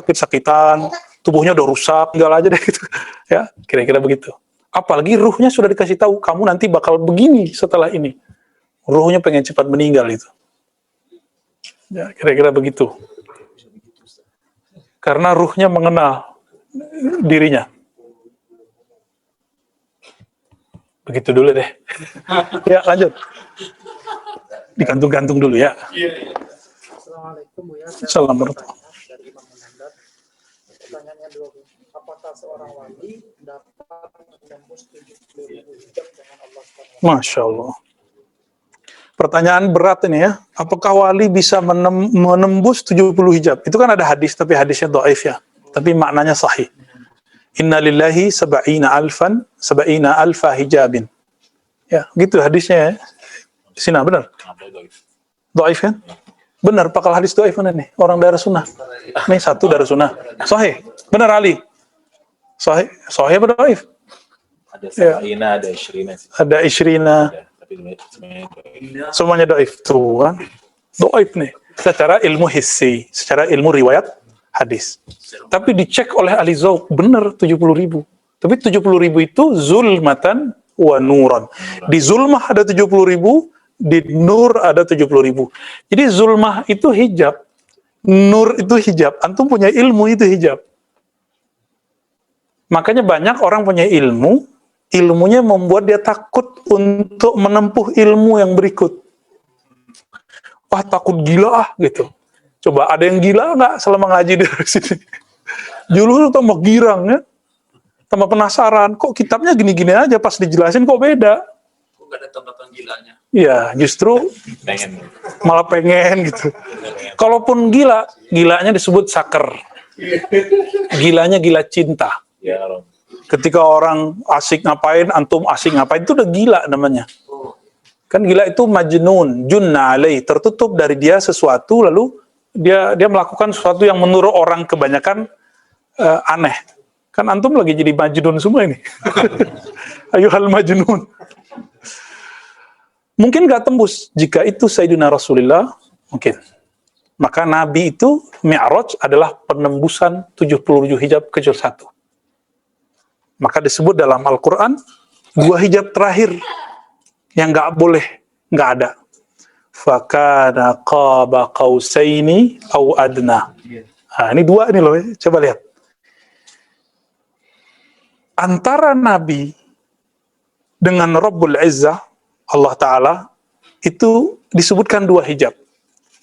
Sakit-sakitan, tubuhnya udah rusak, tinggal aja deh gitu. Ya, kira-kira begitu. Apalagi ruhnya sudah dikasih tahu, kamu nanti bakal begini setelah ini. Ruhnya pengen cepat meninggal itu. Ya, kira-kira begitu. Karena ruhnya mengenal dirinya. Begitu dulu deh. Ya, lanjut. Digantung-gantung dulu ya. Assalamualaikum Buya. Assalamualaikum. Dari Imam Menandar. Pertanyaannya dua. Apakah seorang wali dapat menembus 70.000 hijab dengan Allah SWT. Masya Allah. Pertanyaan berat ini ya. Apakah wali bisa menembus 70 hijab? Itu kan ada hadis, tapi hadisnya dhaif ya. Tapi maknanya sahih. Inna lillahi sab'ina alfa hijabin. Ya, gitu hadisnya ya. Sina, benar? Dhaif kan? Benar, pakal hadis dhaif mana nih? Orang daerah sunnah. Nih, satu daerah sunnah. Sahih. Benar, Ali? Sahih. Sahih apa dhaif? Ada sab'ina, ada isyrina sih. Ada isyrina. Tapi semuanya Semuanya dhaif. Tuh kan? Dhaif nih. Secara ilmu hissi. Secara ilmu riwayat hadis. Tapi dicek oleh ahli Zauq, benar 70.000. Tapi 70.000 itu zulmatan wa nuran. Di zulmah ada 70.000, di nur ada 70.000. Jadi zulmah itu hijab, nur itu hijab. Antum punya ilmu itu hijab. Makanya banyak orang punya ilmu, ilmunya membuat dia takut untuk menempuh ilmu yang berikut. Wah, takut gila gitu. Coba ada yang gila nggak selama ngaji dari sini? Dulu tambah girang ya, tambah penasaran. Kok kitabnya gini-gini aja, pas dijelasin kok beda? Kok nggak ada tanggapan gilanya? Ya, justru pengen. malah pengen gitu. Kalaupun gila, gilanya disebut saker. Gilanya gila cinta. Ya Allah. Ketika orang asik ngapain, antum asik ngapain, itu udah gila namanya. Kan gila itu majnun, junna alaih, tertutup dari dia sesuatu, lalu dia melakukan sesuatu yang menurut orang kebanyakan aneh. Kan antum lagi jadi majnun semua ini. Ayuhal majnun. Mungkin gak tembus. Jika itu Sayyidina Rasulullah, mungkin. Maka Nabi itu, Mi'raj adalah penembusan 70 hijab kecuali satu. Maka disebut dalam Al-Quran, 2 hijab terakhir yang gak boleh, gak ada. Fakana qaba qausaini au adna. Nah, ini 2 ini loh, coba lihat. Antara Nabi dengan Rabbul Izzah, Allah Ta'ala, itu disebutkan 2 hijab.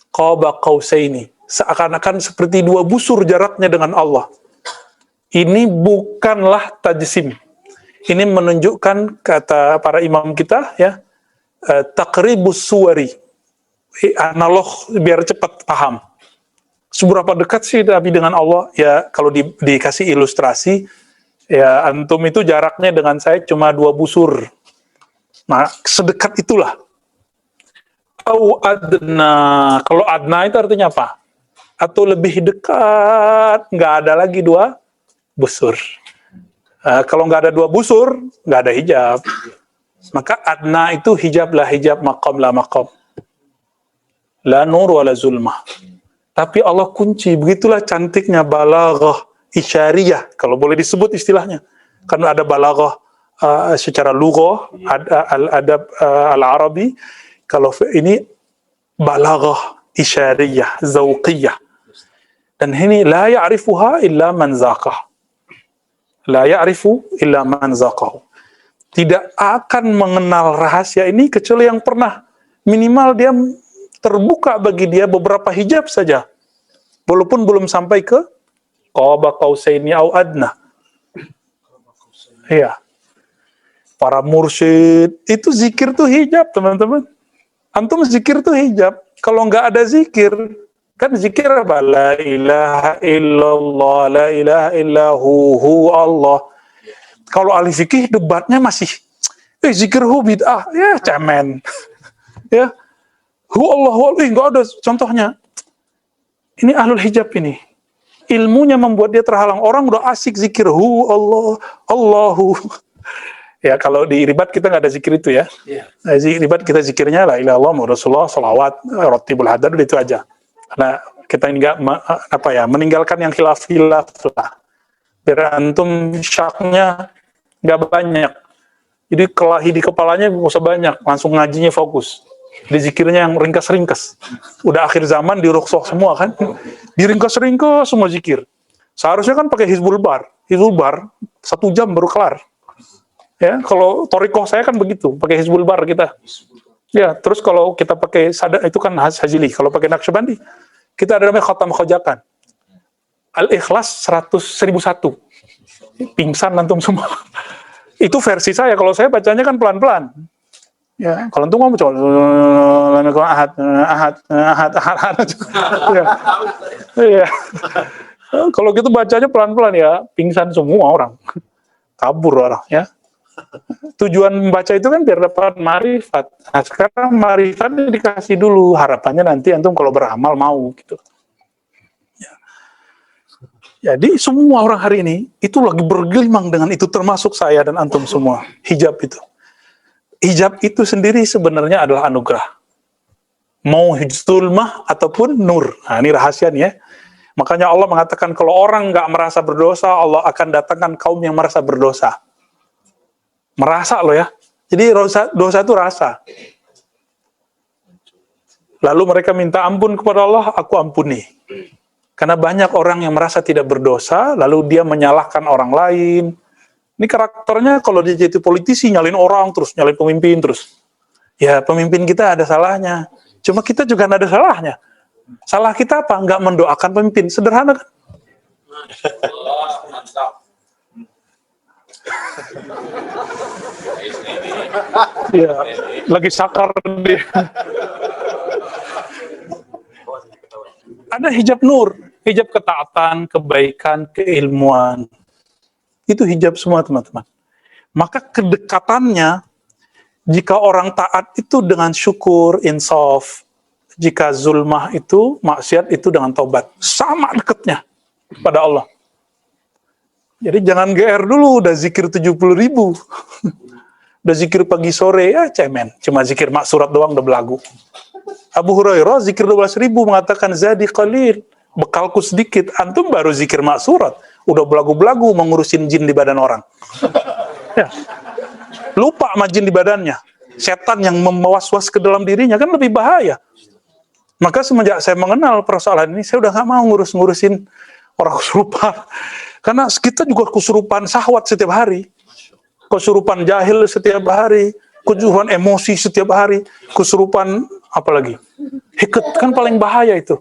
Qaba qausaini. Seakan-akan seperti 2 busur jaraknya dengan Allah. Ini bukanlah tajsim. Ini menunjukkan, kata para imam kita, ya, taqribus suwari. Analog biar cepat paham. Seberapa dekat sih Nabi dengan Allah? Ya, kalau dikasih ilustrasi, ya antum itu jaraknya dengan saya cuma 2 busur. Nah, sedekat itulah. Au adna. Kalau adna itu artinya apa? Atau lebih dekat, nggak ada lagi 2 busur. Kalau nggak ada 2 busur, nggak ada hijab. Maka adna itu hijab lah hijab, maqam lah maqam. La nur wa la zulmah. Tapi Allah kunci, begitulah cantiknya balaghah isyariyah, kalau boleh disebut istilahnya. Karena ada balaghah secara lughah, ada al-adab al-arabi. Kalau ini balaghah isyariyah, zauqiyah. Dan ini la ya'rifuha illa man zaqah. La ya'rifu illa man zaqahu. Tidak akan mengenal rahasia ini kecuali yang pernah. Minimal dia terbuka bagi dia beberapa hijab saja. Walaupun belum sampai ke qaba qausaini au adna. Iya. Para mursyid itu zikir tuh hijab, teman-teman. Antum zikir tuh hijab. Kalau nggak ada zikir, kan zikir apa? La ilaha illallah, la ilaha illahu Allah. Kalau ahli fikih debatnya masih zikir hu bid'ah, ya cemen. Ya. Hu Allah, nggak ada contohnya. Ini ahlul hijab ini. Ilmunya membuat dia terhalang. Orang udah asik zikir hu Allah, Allahu. Ya, kalau di ribat kita nggak ada zikir itu ya. Nah, ribat kita zikirnya la ilaha illallah Rasulullah salawat ratibul hadar itu aja. Karena kita nggak meninggalkan yang khilaf-khilaf lah. Biar antum syaknya nggak banyak. Jadi kelahi di kepalanya nggak usah banyak, langsung ngajinya fokus. Di zikirnya yang ringkas-ringkas. Udah akhir zaman di rukhsah semua kan. Diringkas-ringkas semua zikir. Seharusnya kan pakai Hizbul Bar. Hizbul Bar 1 jam baru kelar. Ya, kalau Torikoh saya kan begitu, pakai Hizbul Bar kita. Ya, terus kalau kita pakai itu kan Hajili. Kalau pakai Naqsyabandi, kita ada namanya Khatam Khojakan. Al-Ikhlas 1001. Pingsan antum semua. Itu versi saya. Kalau saya bacanya kan pelan-pelan. Ya, kalau antum ngomong coba ahad. Ya. Iya. Kalau gitu bacanya pelan-pelan ya, pingsan semua orang. Kabur orang ya. Tujuan membaca itu kan biar dapat marifat. Nah, sekarang marifatnya dikasih dulu, harapannya nanti antum kalau beramal mau gitu. Ya. Jadi semua orang hari ini itu lagi bergelimang dengan itu, termasuk saya dan antum semua. Hijab itu. Hijab itu sendiri sebenarnya adalah anugerah. Mau zulmah ataupun nur. Nah, ini rahasia nih ya. Makanya Allah mengatakan kalau orang nggak merasa berdosa, Allah akan datangkan kaum yang merasa berdosa. Merasa loh ya. Jadi dosa itu rasa. Lalu mereka minta ampun kepada Allah, aku ampuni. Karena banyak orang yang merasa tidak berdosa, lalu dia menyalahkan orang lain. Ini karakternya kalau dia jadi politisi, nyalin orang terus, nyalin pemimpin terus. Ya pemimpin kita ada salahnya. Cuma kita juga ada salahnya. Salah kita apa? Nggak mendoakan pemimpin. Sederhana kan? Mantap. Iya, lagi sakar dia. Ada hijab nur, hijab ketaatan, kebaikan, keilmuan. Itu hijab semua teman-teman. Maka kedekatannya, jika orang taat itu dengan syukur, insaf. Jika zulmah itu, maksiat itu dengan taubat. Sama dekatnya pada Allah. Jadi jangan GR dulu, udah zikir 70.000. Udah zikir pagi sore, ya cemen. Cuma zikir maksurat doang udah belagu. Abu Hurairah zikir 12.000 mengatakan zadi qalil, bekalku sedikit. Antum baru zikir maksurat, udah belagu-belagu mengurusin jin di badan orang. Ya. Lupa sama jin di badannya. Setan yang mewas-was ke dalam dirinya kan lebih bahaya. Maka semenjak saya mengenal persoalan ini, saya udah gak mau ngurusin orang kesurupan. Karena kita juga kesurupan syahwat setiap hari. Kesurupan jahil setiap hari. Kesurupan emosi setiap hari. Kesurupan apalagi? Hiket kan paling bahaya itu.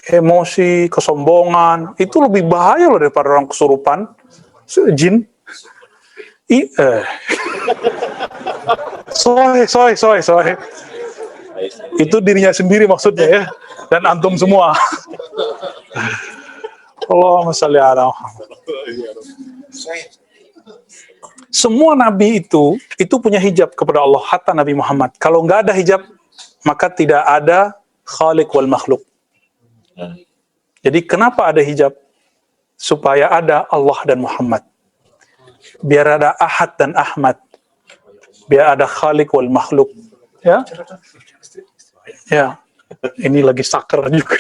Emosi, kesombongan. Itu lebih bahaya loh daripada orang kesurupan. Jin. Soy. Itu dirinya sendiri maksudnya ya. Dan antum semua. Allahumma shalli ala Muhammad. Semua nabi itu punya hijab kepada Allah, hatta Nabi Muhammad. Kalau nggak ada hijab, maka tidak ada khaliq wal makhluk. Jadi kenapa ada hijab? Supaya ada Allah dan Muhammad. Biar ada Ahad dan Ahmad. Biar ada khaliq wal makhluk. Ya? Ya. Ini lagi sakar juga.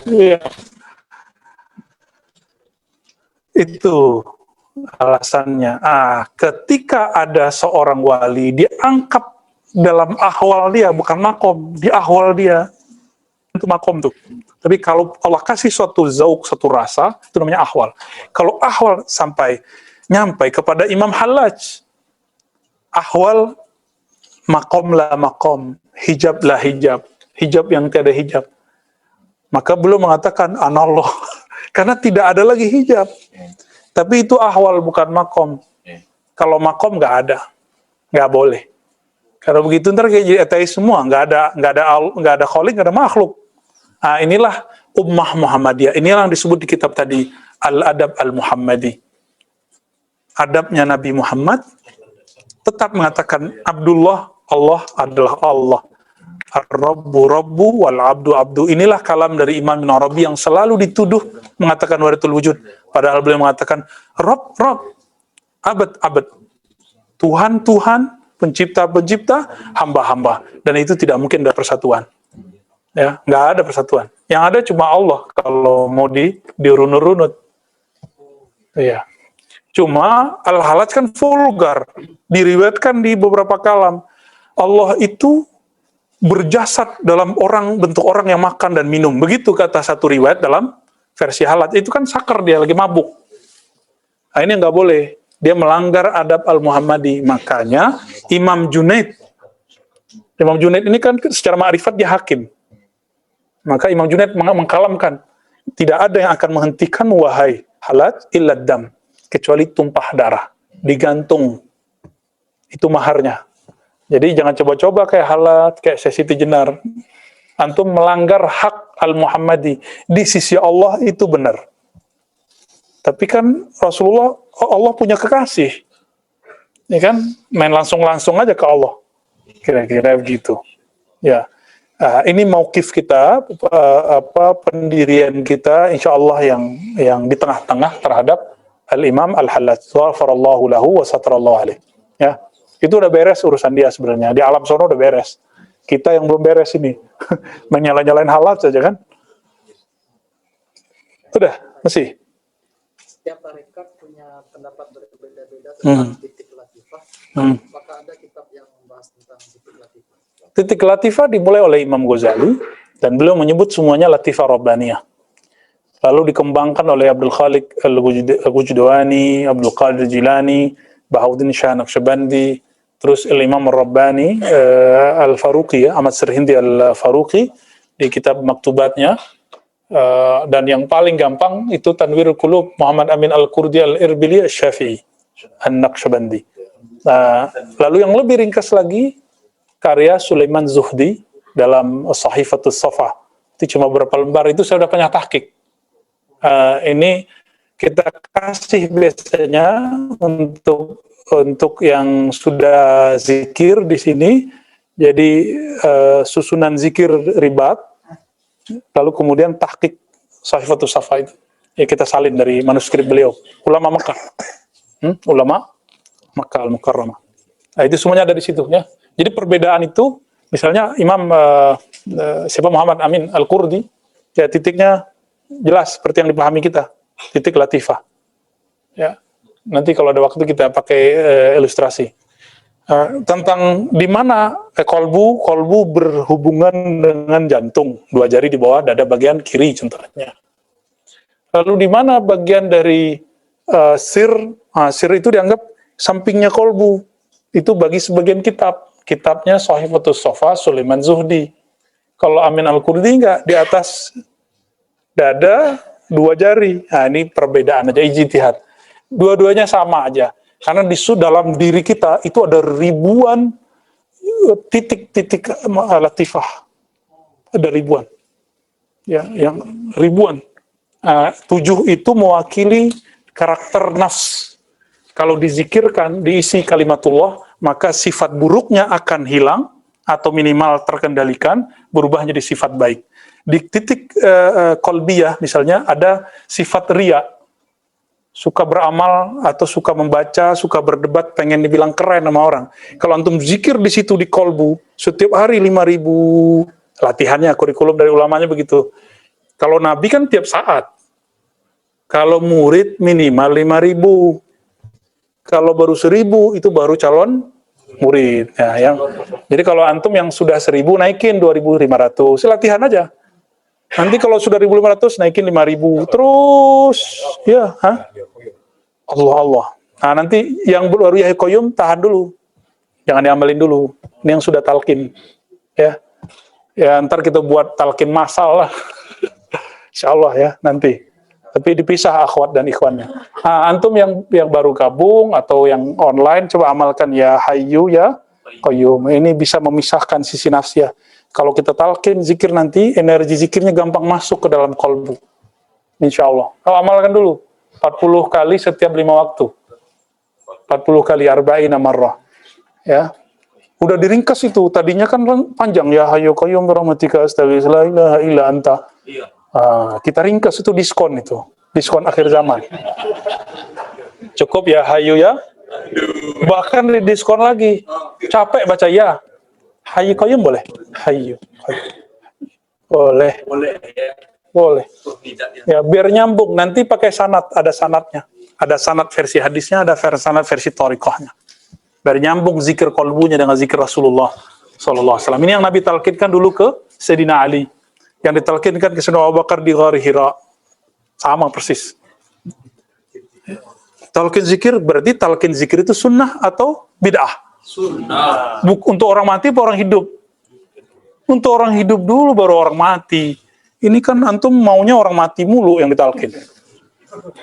Ya. Itu alasannya. Ketika ada seorang wali diangkat dalam ahwal dia, bukan makom, di ahwal dia. Itu makom tuh. Tapi kalau Allah kasih suatu zauk, suatu rasa, itu namanya ahwal. Kalau ahwal nyampai kepada Imam Hallaj, ahwal makom lah makom, hijab lah hijab, hijab yang tiada hijab. Maka belum mengatakan anallah, karena tidak ada lagi hijab. Tapi itu ahwal bukan makom. Kalau makom nggak boleh. Kalau begitu ntar kayak jadi ateis semua, nggak ada khaliq, nggak ada makhluk. Nah, inilah ummah Muhammadiyah. Inilah yang disebut di kitab tadi Al-Adab Al-Muhammadi. Adabnya Nabi Muhammad tetap mengatakan Abdullah, Allah adalah Allah. Ar-Rabbu wal abdu abdu. Inilah kalam dari Imam Ibn Arabi yang selalu dituduh mengatakan wahdatul wujud. Padahal beliau mengatakan Rabb, abad. Tuhan, pencipta, hamba. Dan itu tidak mungkin ada persatuan. Ya, nggak ada persatuan. Yang ada cuma Allah kalau mau dirunut-runut. Iya. Cuma Al-Halaj kan vulgar. Diriwayatkan di beberapa kalam. Allah itu berjasad dalam bentuk orang yang makan dan minum. Begitu kata satu riwayat dalam versi Halaj. Itu kan sakar, dia lagi mabuk. Nah, ini nggak boleh. Dia melanggar adab Al-Muhammadi. Makanya Imam Junaid ini kan secara ma'rifat dia hakim. Maka Imam Junaid mengkalamkan, tidak ada yang akan menghentikan wahai halat illa dam, kecuali tumpah darah, digantung. Itu maharnya. Jadi jangan coba-coba kayak halat, kayak Siti Jenar. Antum melanggar hak al-Muhammadi. Di sisi Allah itu benar. Tapi kan Rasulullah, Allah punya kekasih. Ya kan? Main langsung-langsung aja ke Allah. Kira-kira begitu. Ya. Ini mauqif kita, pendirian kita, insya Allah yang di tengah-tengah terhadap Al-Imam Al-Hallaj. Ghafarallahu lahu wa satarallahu alaih. Ya. Itu udah beres urusan dia sebenarnya. Di alam sono udah beres. Kita yang belum beres ini. Menyala-nyalain Hallaj saja kan. Udah, masih. Setiap tarekat punya pendapat berbeda-beda tentang titik latifah. Maka ada kitab yang membahas tentang titik latifah. Titik latifah dimulai oleh Imam Ghazali dan beliau menyebut semuanya latifah rabbaniyah. Lalu dikembangkan oleh Abdul Khaliq Al-Wujdawani, Abdul Qadir Jilani, Bahauddin Shah Naqsyabandi, terus Imam Ar-Rabbani, Al-Faruqi, Ahmad Sirhindi Al-Faruqi di kitab maktubatnya. Dan yang paling gampang itu Tanwirul Qulub Muhammad Amin Al-Qurdi Al-Irbili Asy-Syafi'i An-Naqsyabandi. Lalu yang lebih ringkas lagi karya Sulaiman Zuhdi dalam Sahifatus Safa. Itu cuma beberapa lembar, itu saya udah punya tahqiq. Ini kita kasih biasanya untuk yang sudah zikir di sini. Jadi susunan zikir ribat, lalu kemudian tahqiq Sahifatus Safa itu. Ya, kita salin dari manuskrip beliau. Ulama Makkah. Ulama Makkah Al-Mukarramah. Nah, itu semuanya ada di situ ya. Jadi perbedaan itu, misalnya Imam Muhammad Amin Al-Qurdi, ya titiknya jelas seperti yang dipahami kita, titik latifah. Ya, nanti kalau ada waktu kita pakai ilustrasi tentang di mana kolbu berhubungan dengan jantung, dua jari di bawah dada bagian kiri contohnya. Lalu di mana bagian dari sir itu dianggap sampingnya kolbu. Itu bagi sebagian kitabnya Sahifatus Safa Sulaiman Zuhdi. Kalau Amin Al-Qurdi enggak, di atas dada dua jari. Nah, ini perbedaan aja, ijtihad. Dua-duanya sama aja. Karena di dalam diri kita itu ada ribuan titik-titik latifah. Ada ribuan. Ya, yang ribuan. 7 itu mewakili karakter nafs. Kalau dizikirkan, diisi kalimatullah, maka sifat buruknya akan hilang atau minimal terkendalikan, berubah menjadi sifat baik. Di titik kolbiyah misalnya ada sifat riya, suka beramal atau suka membaca, suka berdebat, pengen dibilang keren sama orang. Kalau antum zikir di situ di kolbu, setiap hari 5.000 latihannya, kurikulum dari ulamanya begitu. Kalau Nabi kan tiap saat. Kalau murid minimal 5.000. Kalau baru 1.000 itu baru calon murid. Ya, jadi kalau antum yang sudah 1.000 naikin 2.500, latihan aja. Nanti kalau sudah 1.500 naikin 5.000 terus, ya, Allah. Nah nanti yang baru Yahya Qayyum tahan dulu, jangan diamalin dulu. Ini yang sudah talqin, ya. Ya ntar kita buat talqin massal lah, Insya Allah ya nanti. Tapi dipisah akhwat dan ikhwannya. Nah, antum yang baru gabung atau yang online, coba amalkan ya Hayyu ya Qayyum. Ini bisa memisahkan sisi nafsiyah. Kalau kita talqin zikir nanti, energi zikirnya gampang masuk ke dalam kolbu. Insya Allah. Kalau amalkan dulu. 40 kali setiap 5 waktu. 40 kali arba'ina marrah. Ya. Udah diringkas itu. Tadinya kan panjang ya Hayyu Qayyum birahmatika astaghfirullah la ilaha illa anta. Iya. Kita ringkas itu diskon akhir zaman. Cukup ya Hayyu ya. Bahkan di diskon lagi. Capek baca ya. Hayyu Qayyum boleh? Hayyu. Boleh. Boleh. Ya biar nyambung. Nanti pakai sanad, ada sanadnya. Ada sanad versi hadisnya, ada sanad versi thariqahnya. Biar nyambung zikir kolbunya dengan zikir Rasulullah sallallahu alaihi wasallam. Ini yang Nabi talqinkan dulu ke Sayyidina Ali. Yang ditalqinkan ke Sayyidina Abu Bakar di Ghar Hira. Sama persis. Talqin zikir berarti talqin zikir itu sunnah atau bid'ah? Sunnah. Untuk orang mati atau orang hidup? Untuk orang hidup dulu baru orang mati. Ini kan antum maunya orang mati mulu yang ditalkin.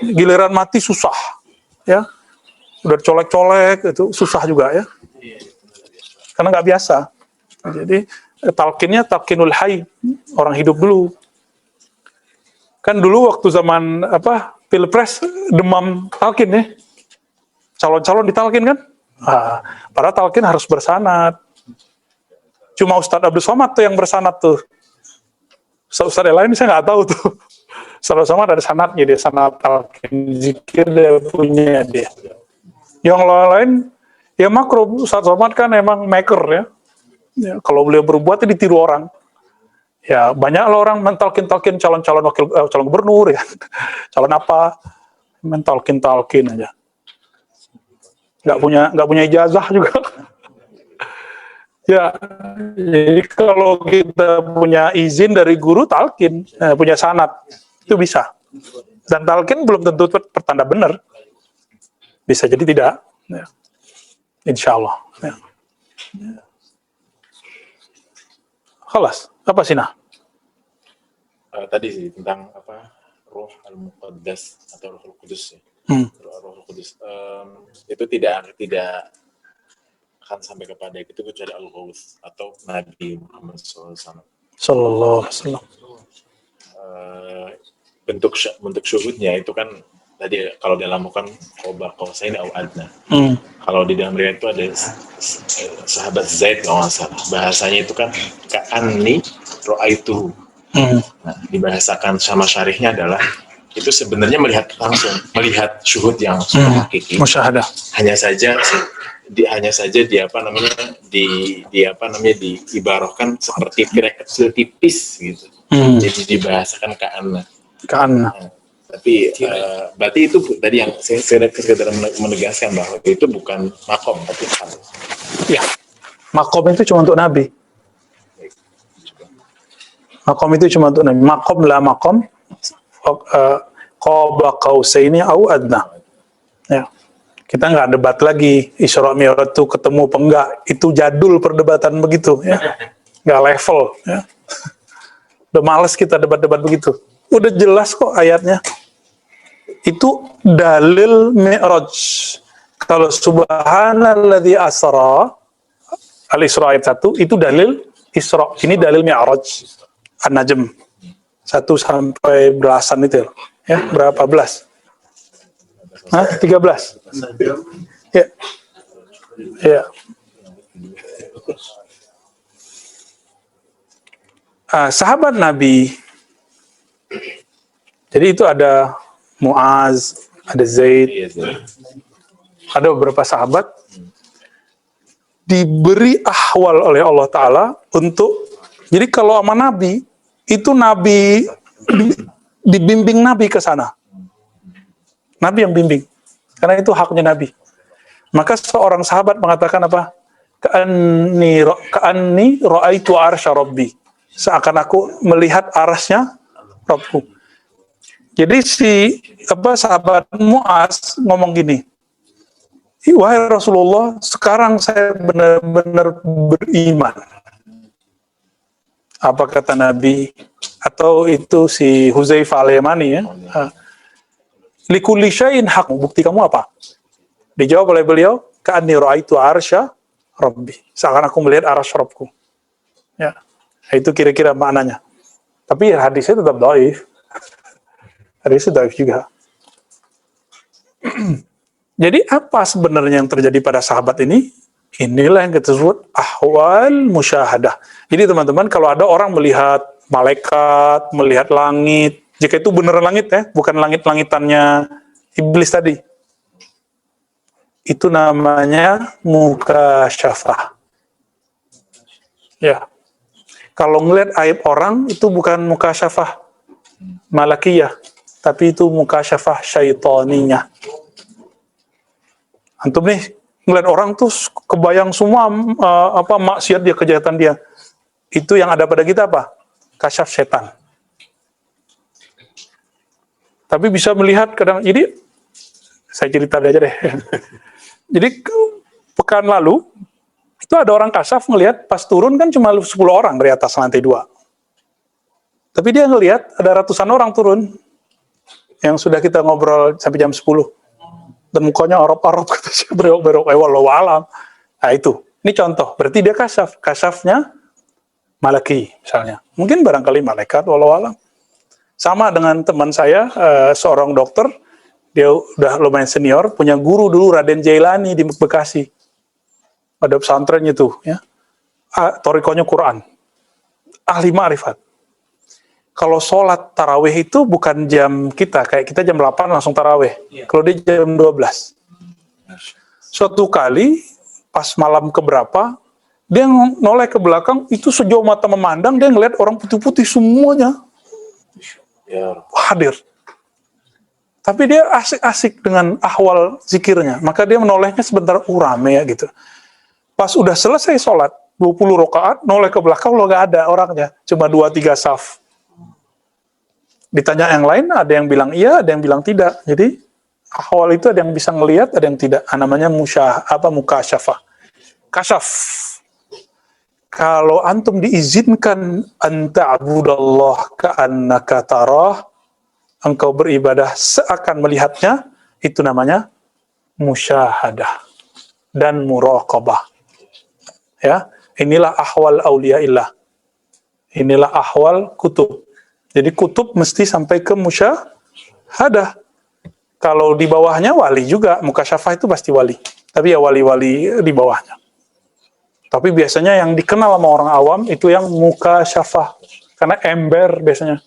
Giliran mati susah, ya. Udah colek-colek itu susah juga ya. Karena nggak biasa. Jadi talkinnya talkinul hayy, orang hidup dulu. Kan dulu waktu zaman Pilpres demam talkin ya. Calon-calon ditalkin kan? Padahal talkin harus bersanad. Cuma Ustadz Abdul Somad tuh yang bersanad tuh. Ustadz yang lain saya nggak tahu tuh. Ustadz Abdul Somad ada sanadnya dia, sanad talkin zikir dia punya dia. Yang lain ya makro. Ustadz Somad kan emang maker ya. Kalau beliau berbuat ditiru orang. Ya banyak lah orang mentalkin calon-calon wakil calon gubernur ya. Calon apa? Mentalkin aja. Nggak punya ijazah juga. Ya, jadi kalau kita punya izin dari guru talkin, punya sanad, itu bisa. Dan talkin belum tentu pertanda benar. Bisa jadi tidak. Ya. Insya Allah. Ya. Khalas. Apa sih nah? Tadi sih tentang Ruh Al-Muqaddas atau Ruhul Qudus ya. Ruhul Qudus. Itu tidak akan sampai kepada itu kecuali Al-Ghawth atau Nabi Muhammad SAW. Sallallahu alaihi wasallam. Bentuk syuhudnya itu kan tadi kalau dalam bukan Qoba Qausain au Adna. Kalau di dalam riwayat itu ada sahabat Zaid kalau nggak salah. Bahasanya itu kan ka'anni ra'aituhu. Nah, dibahasakan sama syarihnya adalah itu sebenarnya melihat syuhud yang hakiki. Musyahadah. Hanya saja diibarahkan seperti tirai kecil tipis gitu. Jadi dibahasakan ka'anna. Tapi berarti itu tadi yang saya sekedar menegaskan bahwa itu bukan makom tapi hal. Ya, makom itu cuma untuk Nabi. Makom itu cuma untuk Nabi. Makom la makom. Qaba qausaini au adna. Ya. Kita nggak debat lagi Isra Mi'raj itu ketemu apa enggak. Itu jadul perdebatan begitu ya. Nggak level ya. Udah males kita debat-debat begitu. Udah jelas kok ayatnya. Itu dalil Mi'raj. Kalau subhanalladzi asra Al-Isra ayat 1 itu dalil Isra. Ini dalil Mi'raj. An-Najm 1 sampai belasan itu ya. Berapa belas? 13. Ya. Ya. Sahabat Nabi. Jadi itu ada Muaz, ada Zaid, ada beberapa sahabat diberi ahwal oleh Allah Ta'ala untuk, jadi kalau sama Nabi, itu Nabi dibimbing Nabi ke sana. Nabi yang bimbing. Karena itu haknya Nabi. Maka seorang sahabat mengatakan apa? Ka'anni ra'aitu arsya Rabbi. Seakan aku melihat arasnya Rabbku. Jadi sahabat Muaz ngomong gini, wahai Rasulullah, sekarang saya benar-benar beriman. Apa kata Nabi? Atau itu si Huzaifah al-Yamani ya. Likulli syai'in haq. Bukti kamu apa? Dijawab oleh beliau, ka'anni ra'aitu arsya Rabbi. Seakan aku melihat arsy Rabbku. Ya. Itu kira-kira maknanya. Tapi hadisnya tetap dhaif. Hadisnya dhaif juga. Jadi apa sebenarnya yang terjadi pada sahabat ini? Inilah yang kita sebut ahwal musyahadah. Jadi teman-teman, kalau ada orang melihat malaikat, melihat langit, jika itu beneran langit ya, bukan langit-langitannya iblis tadi. Itu namanya mukasyafah. Ya. Kalau ngelihat aib orang, itu bukan mukasyafah malakiyah, tapi itu mukasyafah syaitaniyah. Antum nih, ngelihat orang tuh kebayang semua maksiat dia, kejahatan dia. Itu yang ada pada kita apa? Kasyaf setan. Tapi bisa melihat kadang, jadi saya cerita aja deh. Jadi pekan lalu itu ada orang kasyaf ngelihat pas turun kan cuma 10 orang dari atas lantai 2. Tapi dia ngelihat ada ratusan orang turun yang sudah kita ngobrol sampai jam 10. Dan mukanya orop-orop, kata saya, berok-berok, wallahu alam. Nah itu, ini contoh. Berarti dia kasyaf. Kasyafnya malaki misalnya. Mungkin barangkali malaikat, wallahu alam. Sama dengan teman saya, seorang dokter, dia udah lumayan senior, punya guru dulu Raden Jailani di Bekasi. Ada pesantrennya tuh, ya. Torikonya Quran. Ahli ma'rifat. Kalau sholat tarawih itu bukan jam kita, kayak kita jam 8 langsung tarawih. Kalau dia jam 12. Suatu kali, pas malam keberapa, dia noleh ke belakang, itu sejauh mata memandang, dia ngeliat orang putih-putih semuanya hadir. Tapi dia asik-asik dengan ahwal zikirnya. Maka dia menolehnya sebentar, rame ya gitu. Pas udah selesai sholat, 20 rakaat, noleh ke belakang, lo gak ada orangnya. Cuma 2-3 saf. Ditanya yang lain, ada yang bilang iya, ada yang bilang tidak. Jadi, ahwal itu ada yang bisa ngelihat, ada yang tidak. Namanya mukasyafah. Kasyaf. Kalau antum diizinkan anta'budallah ka'annaka tarah, engkau beribadah seakan melihatnya, itu namanya musyahadah dan muraqabah. Ya, inilah ahwal auliyaillah. Inilah ahwal kutub. Jadi kutub mesti sampai ke musyahadah. Kalau di bawahnya wali juga, mukasyafah itu pasti wali. Tapi ya wali-wali di bawahnya. Tapi biasanya yang dikenal sama orang awam itu yang mukasyafah. Karena ember biasanya.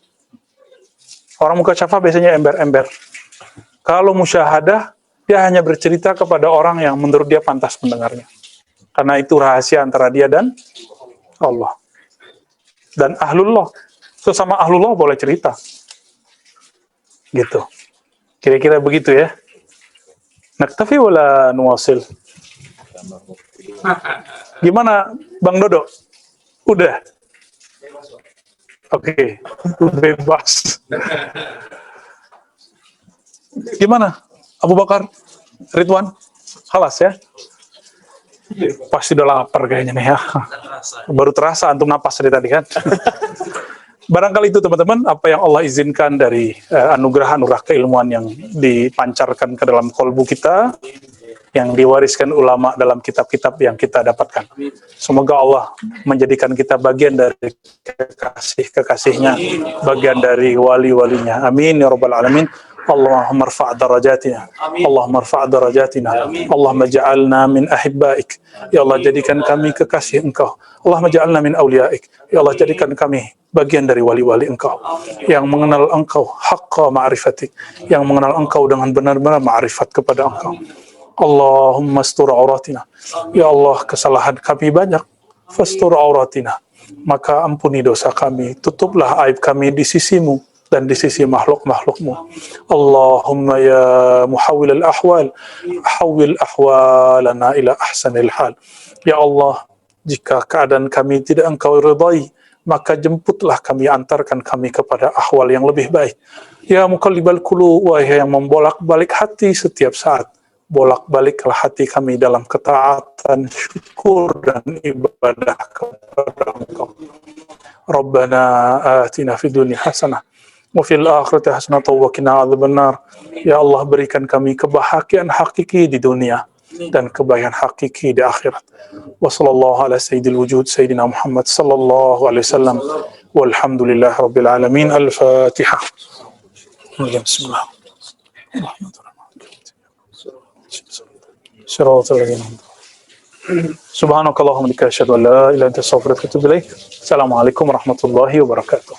Orang mukasyafah biasanya ember-ember. Kalau musyahadah, dia hanya bercerita kepada orang yang menurut dia pantas mendengarnya. Karena itu rahasia antara dia dan Allah. Dan ahlullah. Sesama ahlullah boleh cerita. Gitu. Kira-kira begitu ya. Naktafi wala nuwasil? Gimana Bang Dodo? Udah? Oke. Bebas. Gimana? Abu Bakar? Ridwan? Halas ya? Pasti udah lapar kayaknya nih ya. Baru terasa antum napas dari tadi kan. Barangkali itu teman-teman apa yang Allah izinkan dari anugerah-anugerah keilmuan yang dipancarkan ke dalam kolbu kita, yang diwariskan ulama dalam kitab-kitab yang kita dapatkan. Semoga Allah menjadikan kita bagian dari kekasih-kekasihnya, bagian dari wali-walinya. Amin ya rabbal alamin. Allahumma rfa' darajatina. Allahumma rfa' darajatina. Allahumma ja'alna min ahibbaik. Ya Allah, jadikan kami kekasih Engkau. Allahumma ja'alna min awliyaik. Ya Allah, jadikan kami bagian dari wali-wali Engkau yang mengenal Engkau haqqa ma'rifatik, yang mengenal Engkau dengan benar-benar ma'rifat kepada Engkau. Allahumma astur auratina. Ya Allah, kesalahan kami banyak. Fastur auratina. Maka ampuni dosa kami, tutuplah aib kami di sisimu dan di sisi makhluk-makhlukmu. Allahumma ya muhawwil al-ahwal, hawwil ahwalana ila ahsanil hal. Ya Allah, jika keadaan kami tidak Engkau ridai, maka jemputlah kami, antarkan kami kepada ahwal yang lebih baik. Ya muqallibal qulub, wahai yang membolak-balik hati setiap saat, bolak-baliklah hati kami dalam ketaatan, syukur dan ibadah kepada Engkau. Rabbana atina fid dunya hasanah wa fil akhirati hasanah wa qina adzabannar. Ya Allah, berikan kami kebahagiaan hakiki di dunia dan kebahagiaan hakiki di akhirat. Wa sallallahu ala sayyidil wujud sayyidina Muhammad sallallahu alaihi wasallam walhamdulillahi rabbil alamin. Al-Fatihah. Bismillah. Subhanakallahumma lika asyhadu an la ilaha illa anta astaghfiruka wa atubu ilaik. Assalamualaikum warahmatullahi wabarakatuh.